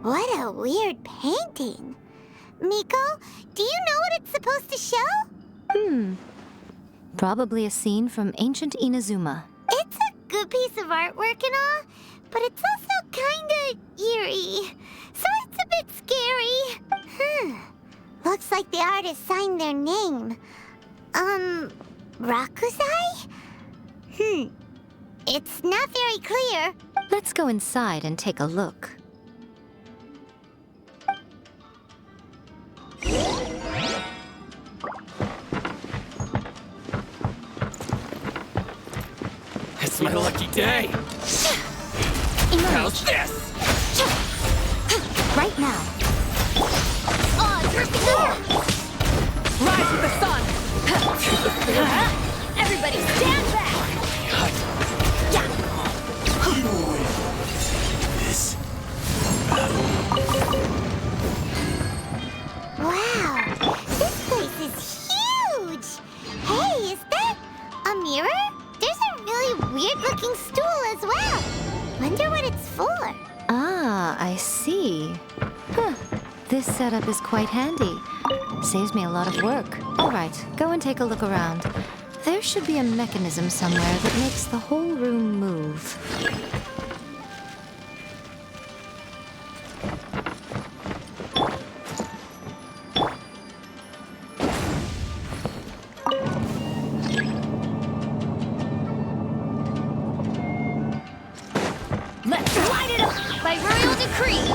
What a weird painting. Miko, do you know what it's supposed to show? Probably a scene from ancient Inazuma. It's a good piece of artwork and all, but it's also kinda eerie. So it's a bit scary. Looks like the artist signed their name. Rakusai? It's not very clear. Let's go inside and take a look. It's my lucky day! How's this? Right now. Rise with the sun! Everybody stand back! Wow, this place is huge! Hey, is that a mirror? There's a really weird-looking stool as well. Wonder what it's for. Ah, I see. Huh. This setup is quite handy. Saves me a lot of work. All right, go and take a look around. There should be a mechanism somewhere that makes the whole room move. Let's light it up by royal decree!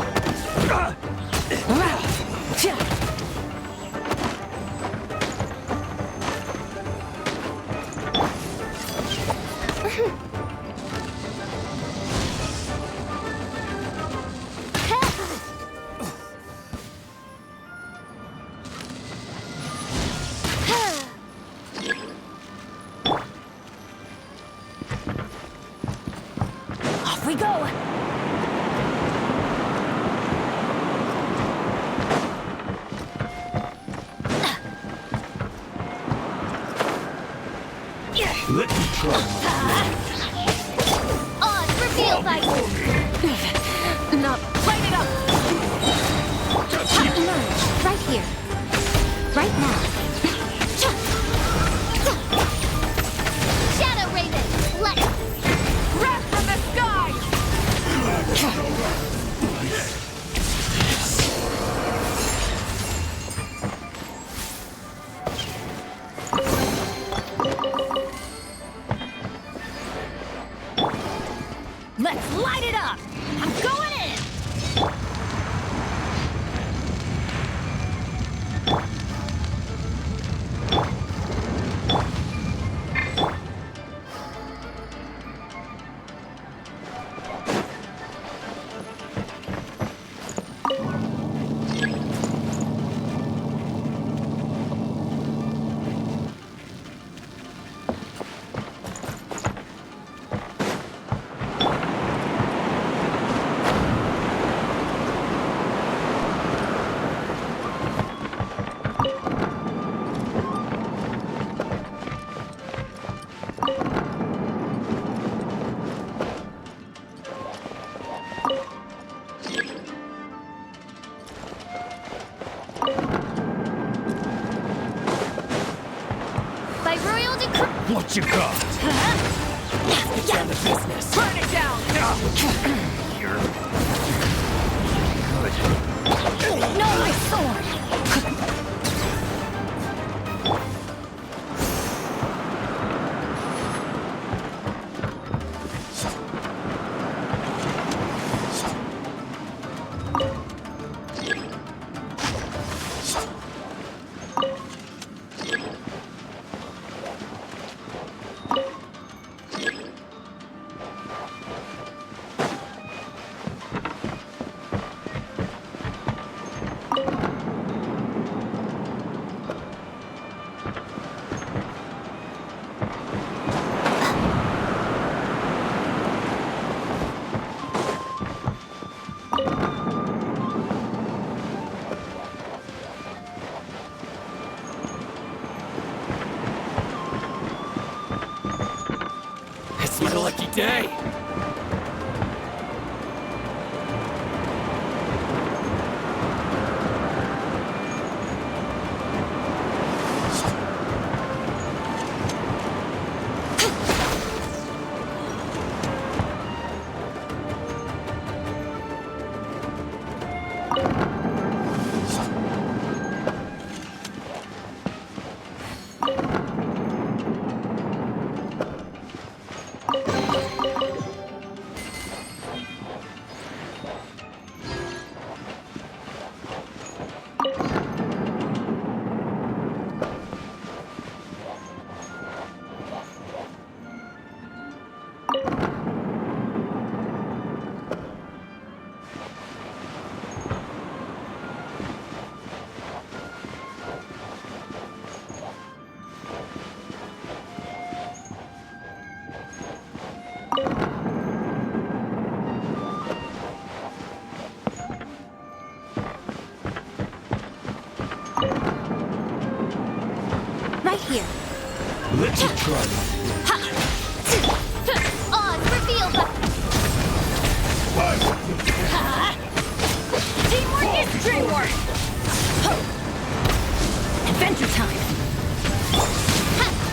Off we go! Let me try. On, reveal thy... Not... Light it up! Emerge, right here. Right now. Shadow Raven! Let... Wrath from the sky! Let's light it up! I'm going in! By royal decree... What you got? Get down to business. Burn it down! No, my sword! day. Right here. Let's try. Oz, reveal the... Teamwork is dreamwork! Adventure time!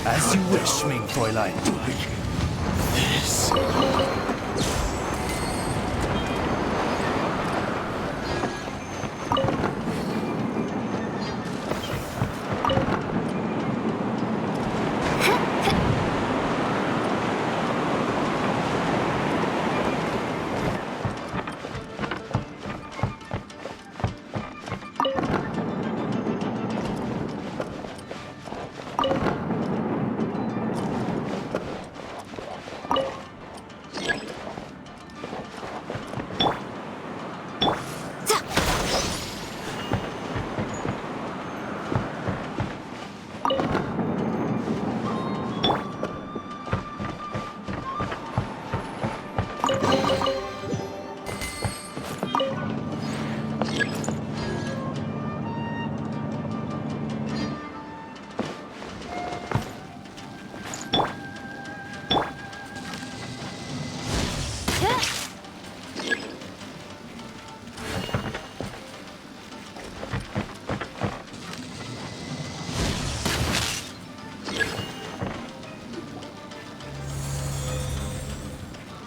As you wish, Ming Fräulein. This.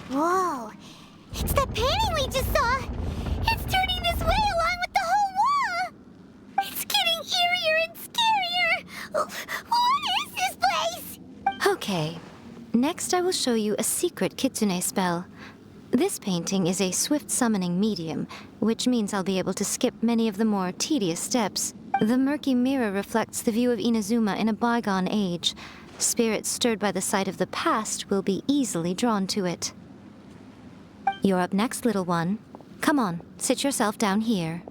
Whoa. It's the painting we just saw. It's turning this way along with the whole wall. It's getting eerier and scarier. What is this place? Okay. Next, I will show you a secret kitsune spell. This painting is a swift summoning medium, which means I'll be able to skip many of the more tedious steps. The murky mirror reflects the view of Inazuma in a bygone age. Spirits stirred by the sight of the past will be easily drawn to it. You're up next, little one. Come on, sit yourself down here.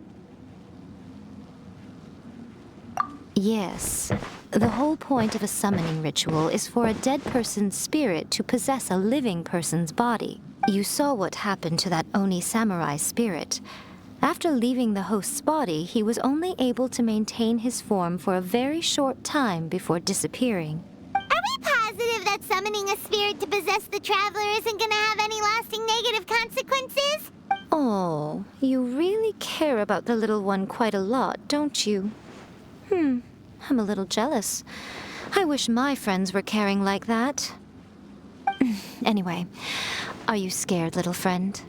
Yes. The whole point of a summoning ritual is for a dead person's spirit to possess a living person's body. You saw what happened to that Oni samurai spirit. After leaving the host's body, he was only able to maintain his form for a very short time before disappearing. Are we positive that summoning a spirit to possess the traveler isn't gonna have any lasting negative consequences? Oh, you really care about the little one quite a lot, don't you? I'm a little jealous. I wish my friends were caring like that. Anyway, are you scared, little friend?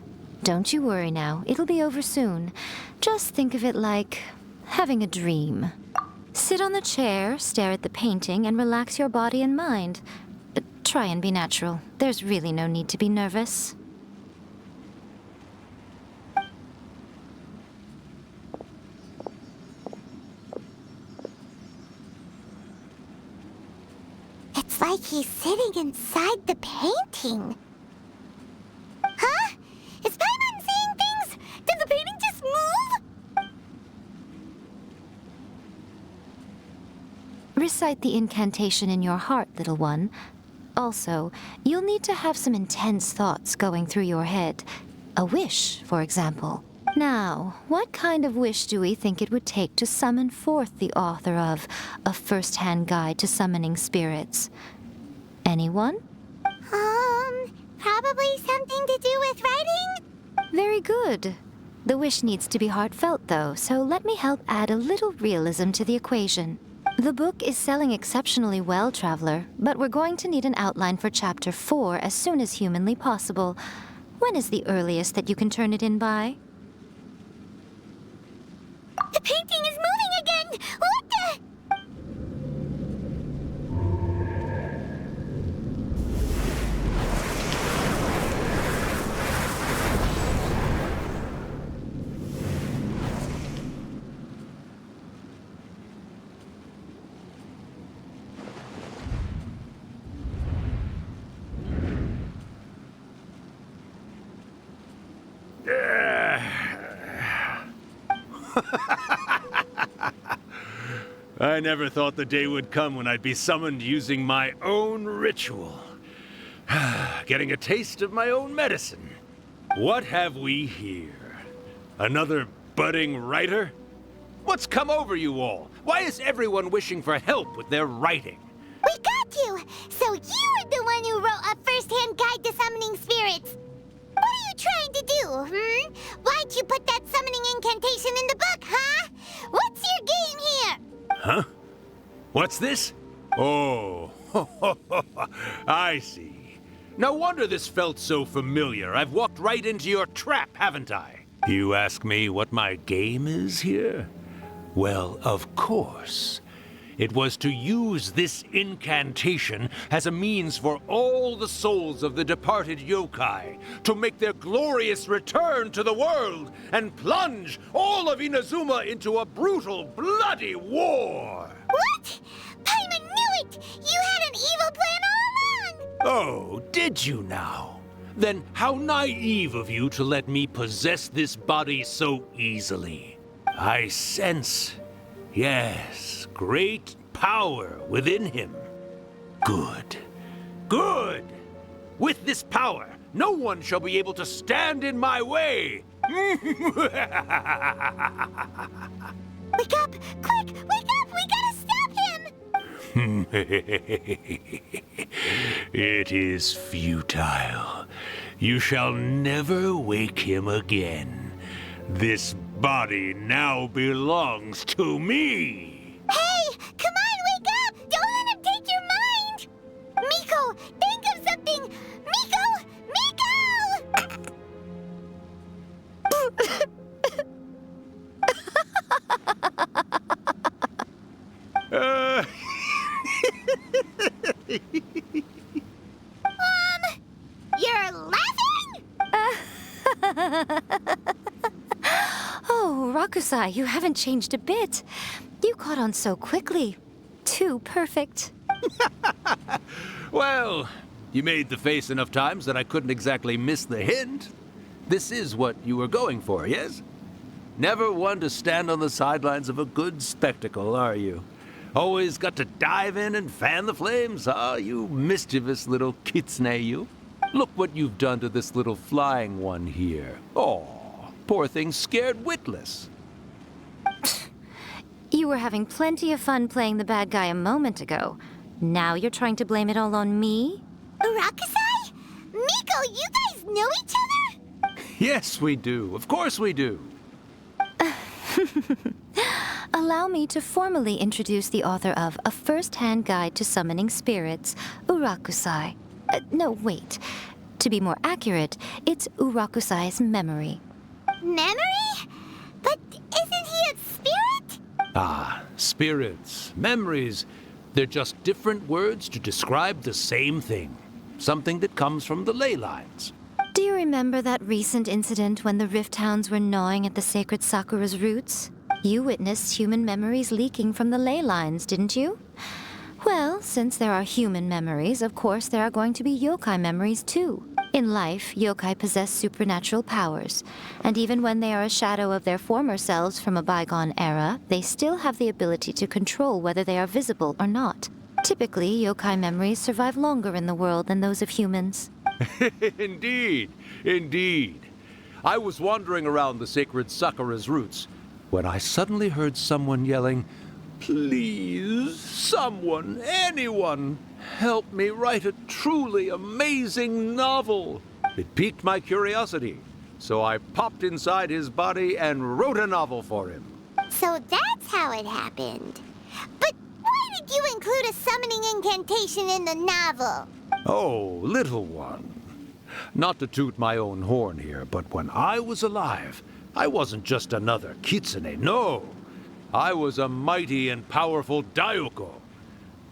Don't you worry now, it'll be over soon. Just think of it like having a dream. Sit on the chair, stare at the painting, and relax your body and mind. But try and be natural. There's really no need to be nervous. It's like he's sitting inside the painting. Huh? Is Paimon seeing things? Did the painting just move? Recite the incantation in your heart, little one. Also, you'll need to have some intense thoughts going through your head. A wish, for example. Now, what kind of wish do we think it would take to summon forth the author of A First-Hand Guide to Summoning Spirits? Anyone? Probably something to do with writing? Very good. The wish needs to be heartfelt, though, so let me help add a little realism to the equation. The book is selling exceptionally well, Traveler, but we're going to need an outline for Chapter 4 as soon as humanly possible. When is the earliest that you can turn it in by? The painting is moving again! What the? I never thought the day would come when I'd be summoned using my own ritual. Getting a taste of my own medicine. What have we here? Another budding writer? What's come over you all? Why is everyone wishing for help with their writing? We got you! So you're the one who wrote a first-hand guide to summoning spirits! What are you trying to do, Why'd you put that summoning incantation in the book, huh? What's your game here? Huh? What's this? Oh, I see. No wonder this felt so familiar. I've walked right into your trap, haven't I? You ask me what my game is here? Well, of course. It was to use this incantation as a means for all the souls of the departed yokai to make their glorious return to the world and plunge all of Inazuma into a brutal, bloody war! What? Paimon knew it! You had an evil plan all along! Oh, did you now? Then how naive of you to let me possess this body so easily. I sense, yes, great power within him. Good. Good! With this power, no one shall be able to stand in my way! Wake up! Quick! Wake up! We gotta stop him! It is futile. You shall never wake him again. This body now belongs to me! Hey! Come on, wake up! Don't let him take your mind! Miko, think of something! Miko! Miko! You're laughing? Oh, Rakusai, you haven't changed a bit. You caught on so quickly. Too perfect. Well, you made the face enough times that I couldn't exactly miss the hint. This is what you were going for, yes? Never one to stand on the sidelines of a good spectacle, are you? Always got to dive in and fan the flames, huh? You mischievous little kitsune, you. Look what you've done to this little flying one here. Oh, poor thing scared witless. You were having plenty of fun playing the bad guy a moment ago. Now you're trying to blame it all on me? Rakusai? Miko, you guys know each other? Yes, we do. Of course we do. Allow me to formally introduce the author of A First-Hand Guide to Summoning Spirits, Urakusai. No, wait. To be more accurate, it's Urakusai's memory. Memory? But isn't he a spirit? Ah, spirits, memories. They're just different words to describe the same thing. Something that comes from the ley lines. Do you remember that recent incident when the Rift Hounds were gnawing at the sacred Sakura's roots? You witnessed human memories leaking from the ley lines, didn't you? Well, since there are human memories, of course there are going to be yokai memories too. In life, yokai possess supernatural powers, and even when they are a shadow of their former selves from a bygone era, they still have the ability to control whether they are visible or not. Typically, yokai memories survive longer in the world than those of humans. Indeed, indeed. I was wandering around the sacred Sakura's roots when I suddenly heard someone yelling, Please, someone, anyone, help me write a truly amazing novel. It piqued my curiosity, so I popped inside his body and wrote a novel for him. So that's how it happened. But why did you include a summoning incantation in the novel? Oh, little one. Not to toot my own horn here, but when I was alive, I wasn't just another kitsune, no. I was a mighty and powerful Daiyuko.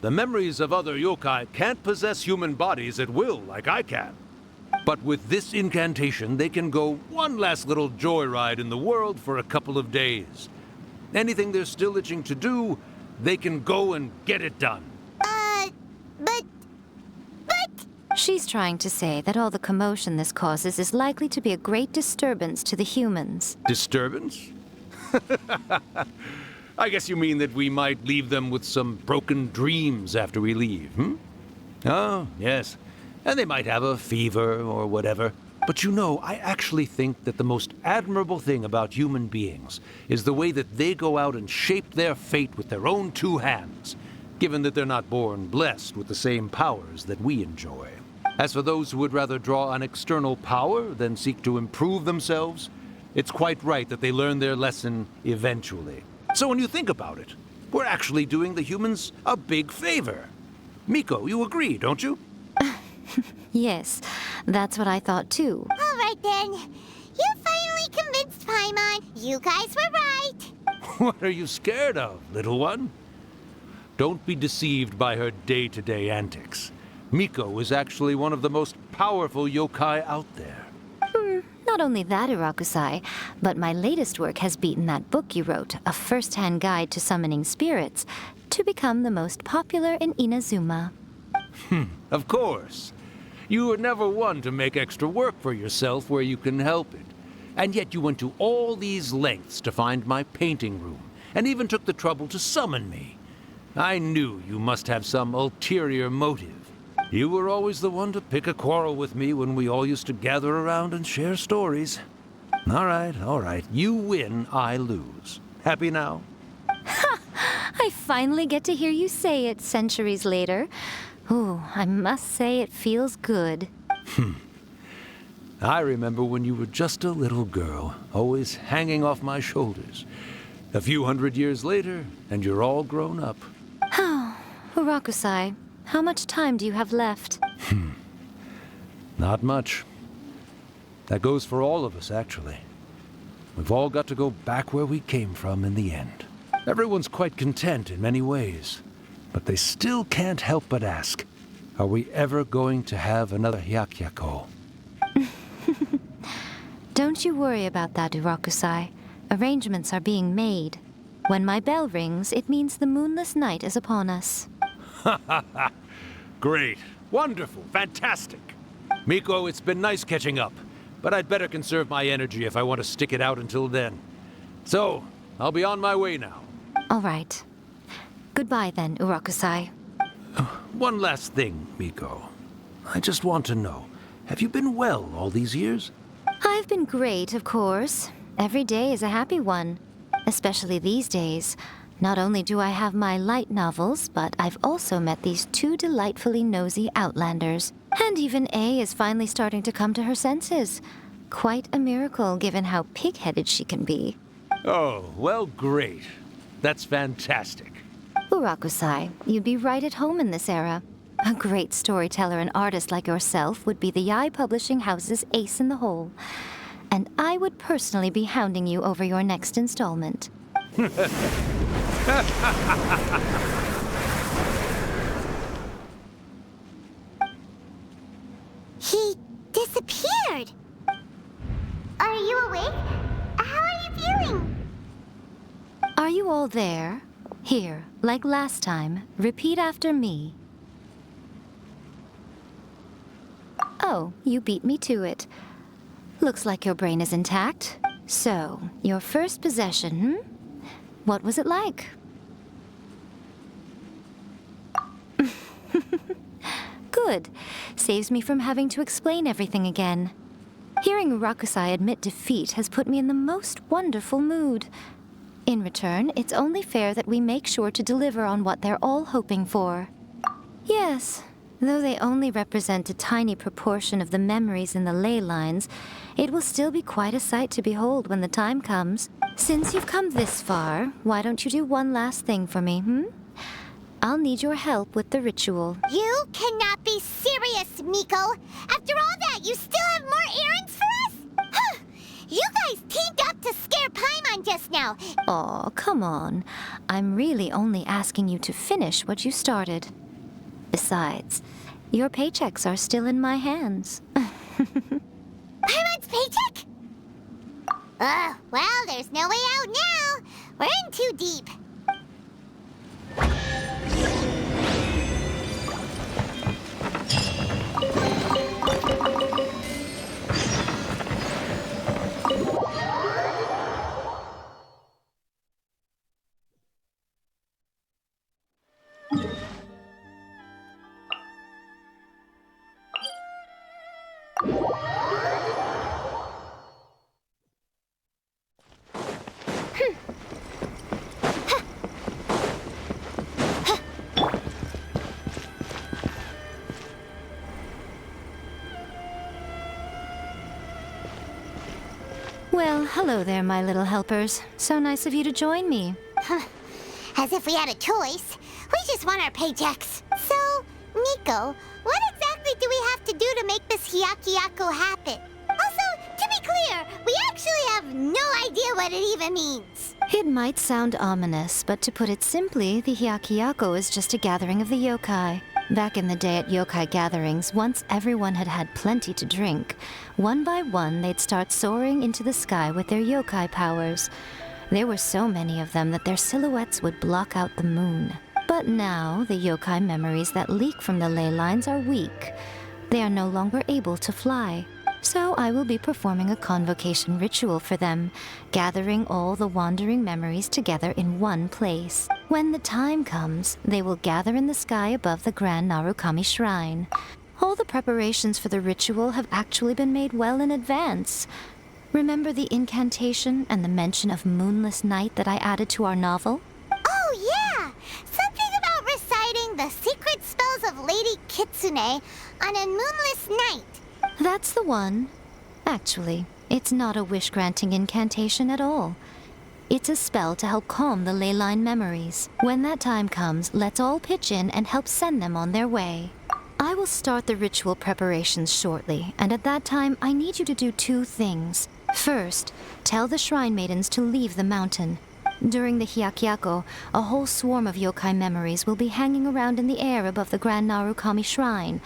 The memories of other yokai can't possess human bodies at will like I can. But with this incantation, they can go one last little joyride in the world for a couple of days. Anything they're still itching to do, they can go and get it done. But... She's trying to say that all the commotion this causes is likely to be a great disturbance to the humans. Disturbance? I guess you mean that we might leave them with some broken dreams after we leave, hmm? Oh, yes. And they might have a fever or whatever. But you know, I actually think that the most admirable thing about human beings is the way that they go out and shape their fate with their own two hands, given that they're not born blessed with the same powers that we enjoy. As for those who would rather draw on external power than seek to improve themselves, it's quite right that they learn their lesson eventually. So when you think about it, we're actually doing the humans a big favor. Miko, you agree, don't you? Yes, that's what I thought too. All right then. You finally convinced Paimon. You guys were right. What are you scared of, little one? Don't be deceived by her day-to-day antics. Miko is actually one of the most powerful yokai out there. Not only that, Urakusai, but my latest work has beaten that book you wrote, A First-Hand Guide to Summoning Spirits, to become the most popular in Inazuma. Of course. You were never one to make extra work for yourself where you can help it. And yet you went to all these lengths to find my painting room, and even took the trouble to summon me. I knew you must have some ulterior motive. You were always the one to pick a quarrel with me when we all used to gather around and share stories. All right. You win, I lose. Happy now? I finally get to hear you say it centuries later. Ooh, I must say it feels good. I remember when you were just a little girl, always hanging off my shoulders. A few hundred years later, and you're all grown up. Urakusai, how much time do you have left? Not much. That goes for all of us, actually. We've all got to go back where we came from in the end. Everyone's quite content in many ways, but they still can't help but ask, are we ever going to have another Hyakyako? Don't you worry about that, Urakusai. Arrangements are being made. When my bell rings, it means the moonless night is upon us. Great. Wonderful. Fantastic. Miko, it's been nice catching up, but I'd better conserve my energy if I want to stick it out until then. So, I'll be on my way now. All right. Goodbye then, Urakusai. One last thing, Miko. I just want to know, have you been well all these years? I've been great, of course. Every day is a happy one. Especially these days. Not only do I have my light novels, but I've also met these two delightfully nosy outlanders. And even A is finally starting to come to her senses. Quite a miracle, given how pig-headed she can be. Oh, well, great. That's fantastic. Urakusai, you'd be right at home in this era. A great storyteller and artist like yourself would be the Yae Publishing House's ace in the hole. And I would personally be hounding you over your next installment. He disappeared. Are you awake? How are you feeling? Are you all there? Here, like last time, repeat after me. Oh, you beat me to it. Looks like your brain is intact. So, your first possession, What was it like? Good. Saves me from having to explain everything again. Hearing Urakusai admit defeat has put me in the most wonderful mood. In return, it's only fair that we make sure to deliver on what they're all hoping for. Yes, though they only represent a tiny proportion of the memories in the ley lines, it will still be quite a sight to behold when the time comes. Since you've come this far, why don't you do one last thing for me, I'll need your help with the ritual. You cannot be serious, Miko! After all that, you still have more errands for us? Huh. You guys teamed up to scare Paimon just now. Aw, come on. I'm really only asking you to finish what you started. Besides, your paychecks are still in my hands. Paimon's paycheck? Well, there's no way out now. We're in too deep. Well, hello there, my little helpers. So nice of you to join me. As if we had a choice. We just want our paychecks. So, Miko, what exactly do we have to do to make this Hyakuyaku happen? Also, to be clear, we actually have no idea what it even means. It might sound ominous, but to put it simply, the Hyakuyaku is just a gathering of the yokai. Back in the day at yokai gatherings, once everyone had had plenty to drink, one by one they'd start soaring into the sky with their yokai powers. There were so many of them that their silhouettes would block out the moon. But now, the yokai memories that leak from the ley lines are weak. They are no longer able to fly. So I will be performing a convocation ritual for them, gathering all the wandering memories together in one place. When the time comes, they will gather in the sky above the Grand Narukami Shrine. All the preparations for the ritual have actually been made well in advance. Remember the incantation and the mention of moonless night that I added to our novel? Oh, yeah! Something about reciting the secret spells of Lady Kitsune on a moonless night. That's the one. Actually, it's not a wish-granting incantation at all. It's a spell to help calm the ley line memories. When that time comes, let's all pitch in and help send them on their way. I will start the ritual preparations shortly, and at that time, I need you to do two things. First, tell the shrine maidens to leave the mountain. During the Hyakuyaku, a whole swarm of yokai memories will be hanging around in the air above the Grand Narukami Shrine.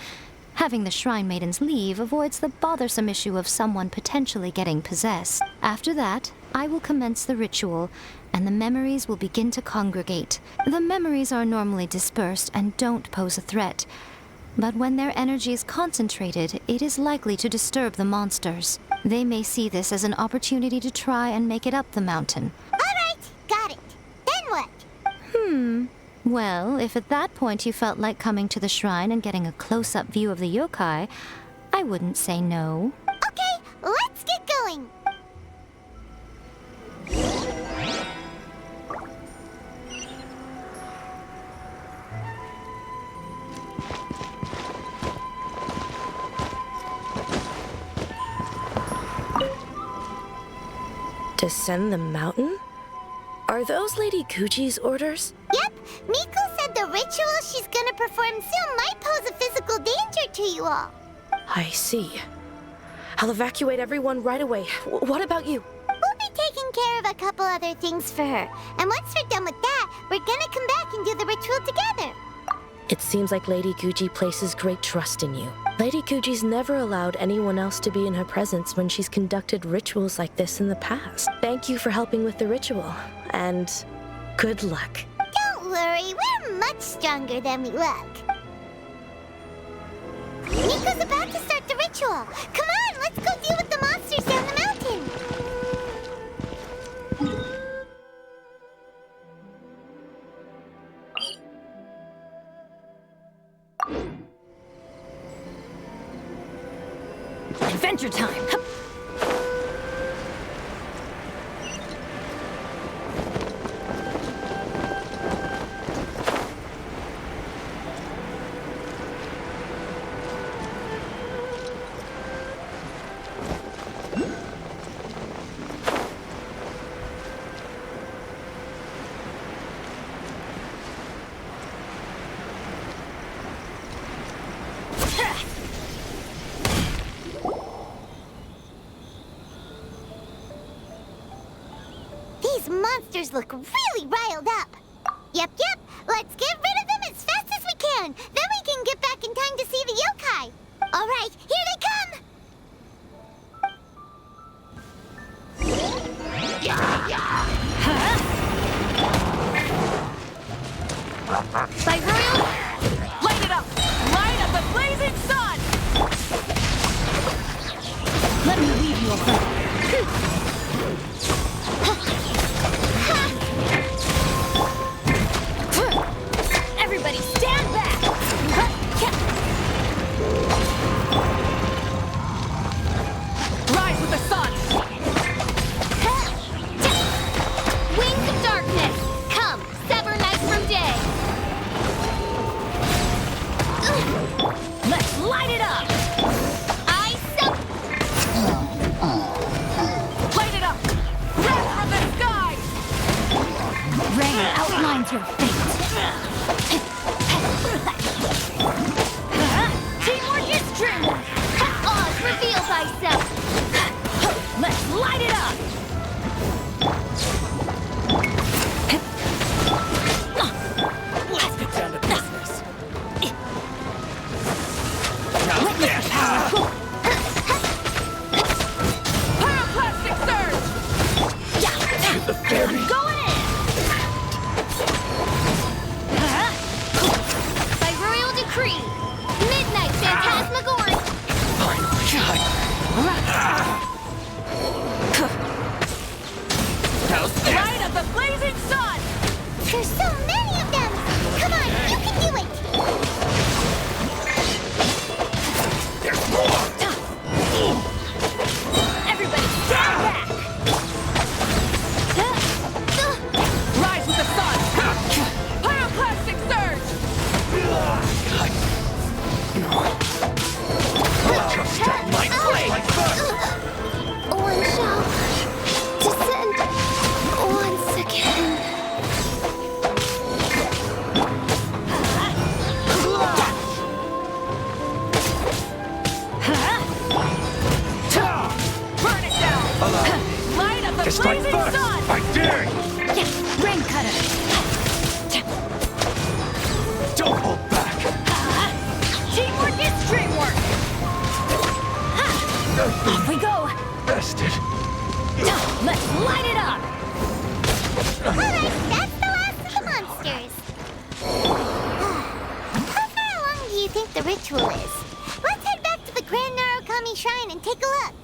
Having the shrine maidens leave avoids the bothersome issue of someone potentially getting possessed. After that, I will commence the ritual, and the memories will begin to congregate. The memories are normally dispersed and don't pose a threat, but when their energy is concentrated, it is likely to disturb the monsters. They may see this as an opportunity to try and make it up the mountain. All right, got it. Then what? Well, if at that point you felt like coming to the shrine and getting a close-up view of the yokai, I wouldn't say no. Okay, let's get going. Descend the mountain? Are those Lady Guji's orders? Yep, Miko said the ritual she's gonna perform soon might pose a physical danger to you all. I see. I'll evacuate everyone right away. What about you? We'll be taking care of a couple other things for her. And once we're done with that, we're gonna come back and do the ritual together. It seems like Lady Guji places great trust in you. Lady Guji's never allowed anyone else to be in her presence when she's conducted rituals like this in the past. Thank you for helping with the ritual, and good luck. Don't worry, we're much stronger than we look. Miko's about to start the ritual. Come on, let's go deal with the monsters down the mountain. Adventure time! These monsters look really riled up. Yep. Let's get rid of them as fast as we can. Then we can get back in time to see the yokai. All right, here they come. Cyreal, light it up! Light of the blazing sun! Let me leave you alone. Everybody stand back! Rise with the sun! Wings of darkness, come, sever night from day. Let's light it up! Light it up! Red from the sky! Rain outlines your fate. Teamwork is true! Oz, reveal thyself. Let's light it up! Let's get down to business. Pyroclastic surge! The fairy. Going in! By royal decree, midnight phantasmagoria. Light of the blazing sun! There's so many of them. Come on, you can do it. There's more. Everybody stand back! Rise with the sun! Pyroclastic surge! My blade. One shall descend once again. Burn it down! Light of the blazing sun! I dare you! Rain cutter! Don't hold back. Teamwork is dreamwork! Off we go! Bested. Let's light it up! Alright, that's the last of the monsters. How far along do you think the ritual is? Let's head back to the Grand Narukami Shrine and take a look.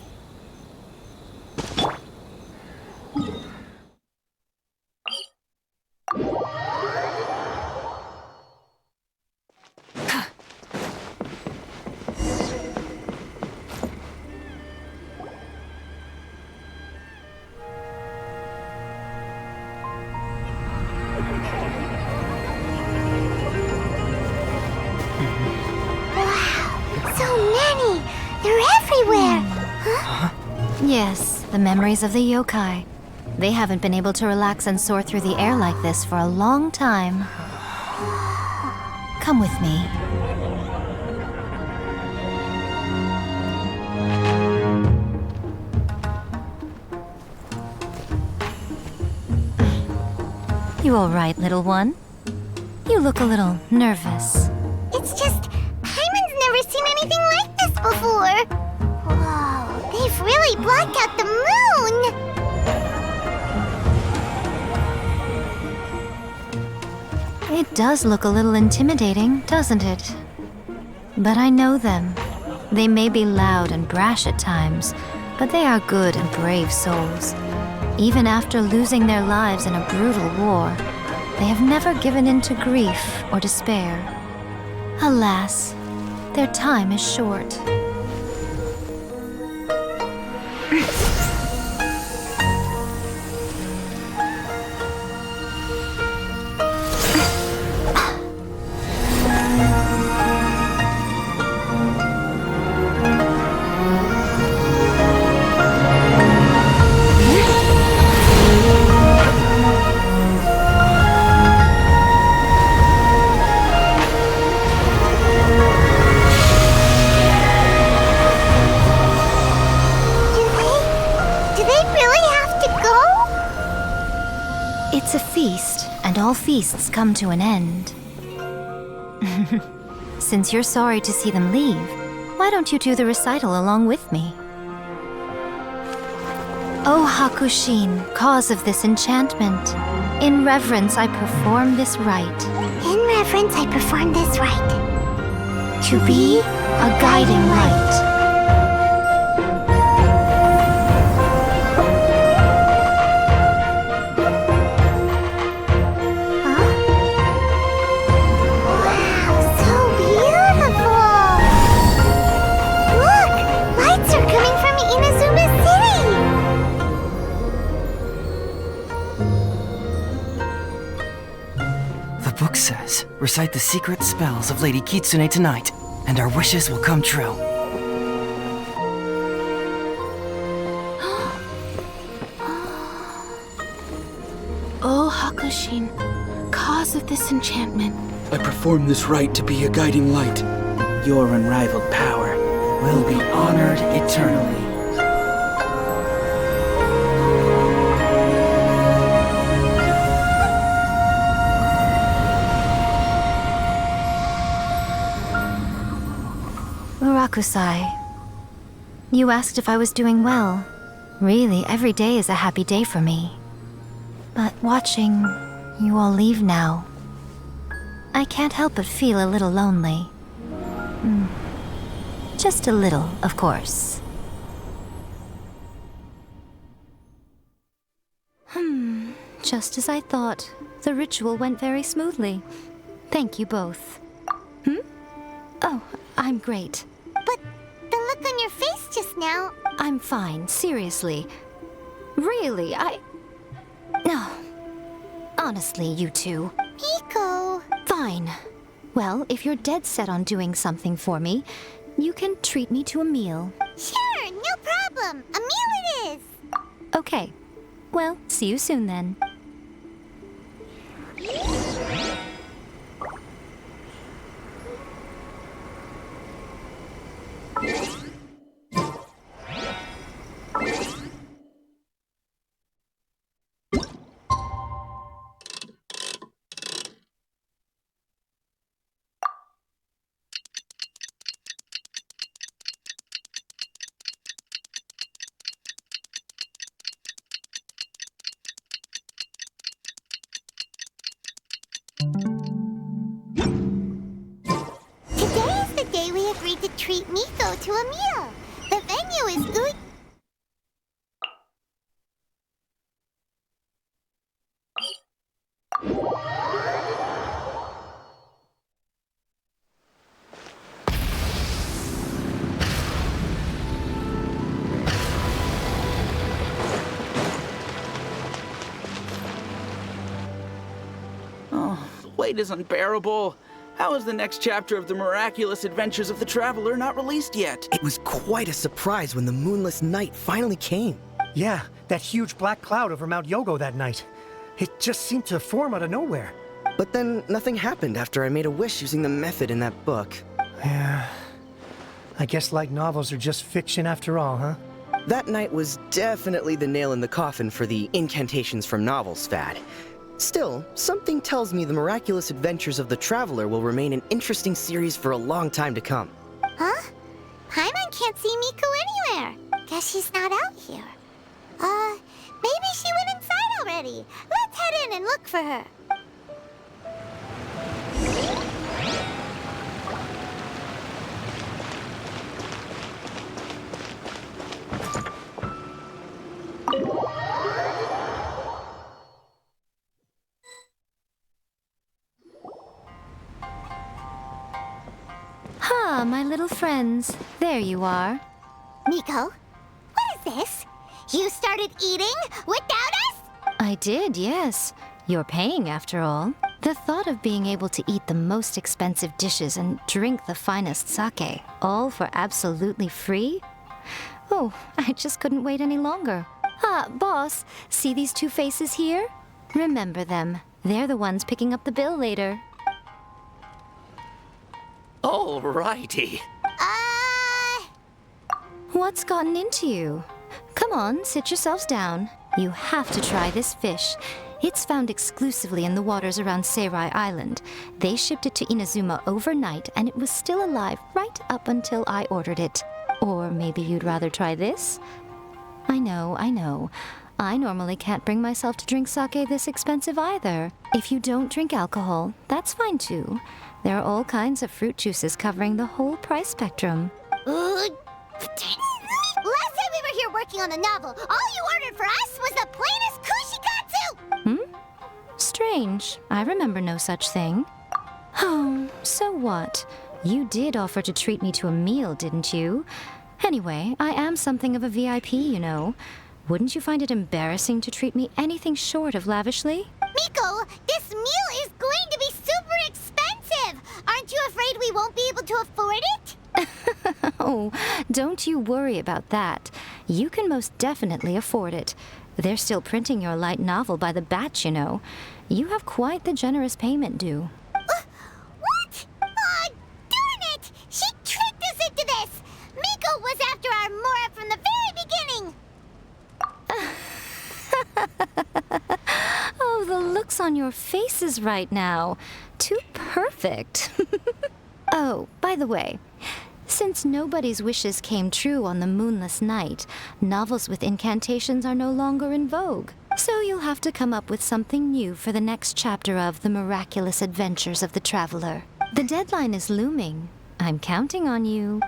So many! They're everywhere! Huh? Yes, the memories of the yokai. They haven't been able to relax and soar through the air like this for a long time. Come with me. You all right, little one? You look a little nervous. It's just, Hyman's never seen anything like this before. Whoa, they've really blocked out the moon! It does look a little intimidating, doesn't it? But I know them. They may be loud and brash at times, but they are good and brave souls. Even after losing their lives in a brutal war, they have never given in to grief or despair. Alas, their time is short. It's a feast, and all feasts come to an end. Since you're sorry to see them leave, why don't you do the recital along with me? O Hakushin, cause of this enchantment, in reverence I perform this rite. In reverence, I perform this rite. To be a guiding light. Wow, so beautiful! Look! Lights are coming from Inazuma City! The book says, recite the secret spells of Lady Kitsune tonight, and our wishes will come true. O Hakushin, cause of this enchantment. I perform this rite to be a guiding light. Your unrivaled power will be honored eternally. Murakusai, you asked if I was doing well. Really, every day is a happy day for me. But watching you all leave now, I can't help but feel a little lonely. Just a little, of course. Just as I thought. The ritual went very smoothly. Thank you both. Oh, I'm great. But the look on your face just now... I'm fine, seriously. Really, No. Honestly, you two. Miko... Fine. Well, if you're dead set on doing something for me, you can treat me to a meal. Sure, no problem. A meal it is. Okay. Well, see you soon then. Today is the day we agreed to treat Miko to a meal. The venue is good. Oh, the wait is unbearable. How is the next chapter of the miraculous adventures of the Traveler not released yet? It was quite a surprise when the moonless night finally came. Yeah, that huge black cloud over Mount Yogo that night. It just seemed to form out of nowhere. But then nothing happened after I made a wish using the method in that book. Yeah. I guess light novels are just fiction after all, huh? That night was definitely the nail in the coffin for the incantations from novels fad. Still, something tells me the miraculous adventures of the Traveler will remain an interesting series for a long time to come. Huh? Paimon can't see Miko anywhere. Guess she's not out here. Maybe she went inside already. Let's head in and look for her. Ah, my little friends. There you are. Miko, what is this? You started eating without us? I did, yes. You're paying, after all. The thought of being able to eat the most expensive dishes and drink the finest sake, all for absolutely free? Oh, I just couldn't wait any longer. Ah, boss, see these two faces here? Remember them. They're the ones picking up the bill later. Alrighty. What's gotten into you? Come on, sit yourselves down. You have to try this fish. It's found exclusively in the waters around Seirai Island. They shipped it to Inazuma overnight, and it was still alive right up until I ordered it. Or maybe you'd rather try this? I know. I normally can't bring myself to drink sake this expensive either. If you don't drink alcohol, that's fine too. There are all kinds of fruit juices covering the whole price spectrum. Last time we were here working on the novel, all you ordered for us was the plainest kushikatsu! Strange. I remember no such thing. Oh, so what? You did offer to treat me to a meal, didn't you? Anyway, I am something of a VIP, you know. Wouldn't you find it embarrassing to treat me anything short of lavishly? Miko, this meal is going to be super expensive! Aren't you afraid we won't be able to afford it? Oh, don't you worry about that. You can most definitely afford it. They're still printing your light novel by the batch, you know. You have quite the generous payment due. What? Aw, darn it! She tricked us into this! Miko was after our Mora from the very beginning! Oh, the looks on your faces right now. Too perfect. Oh, by the way, since nobody's wishes came true on the moonless night, novels with incantations are no longer in vogue. So you'll have to come up with something new for the next chapter of The Miraculous Adventures of the Traveler. The deadline is looming. I'm counting on you.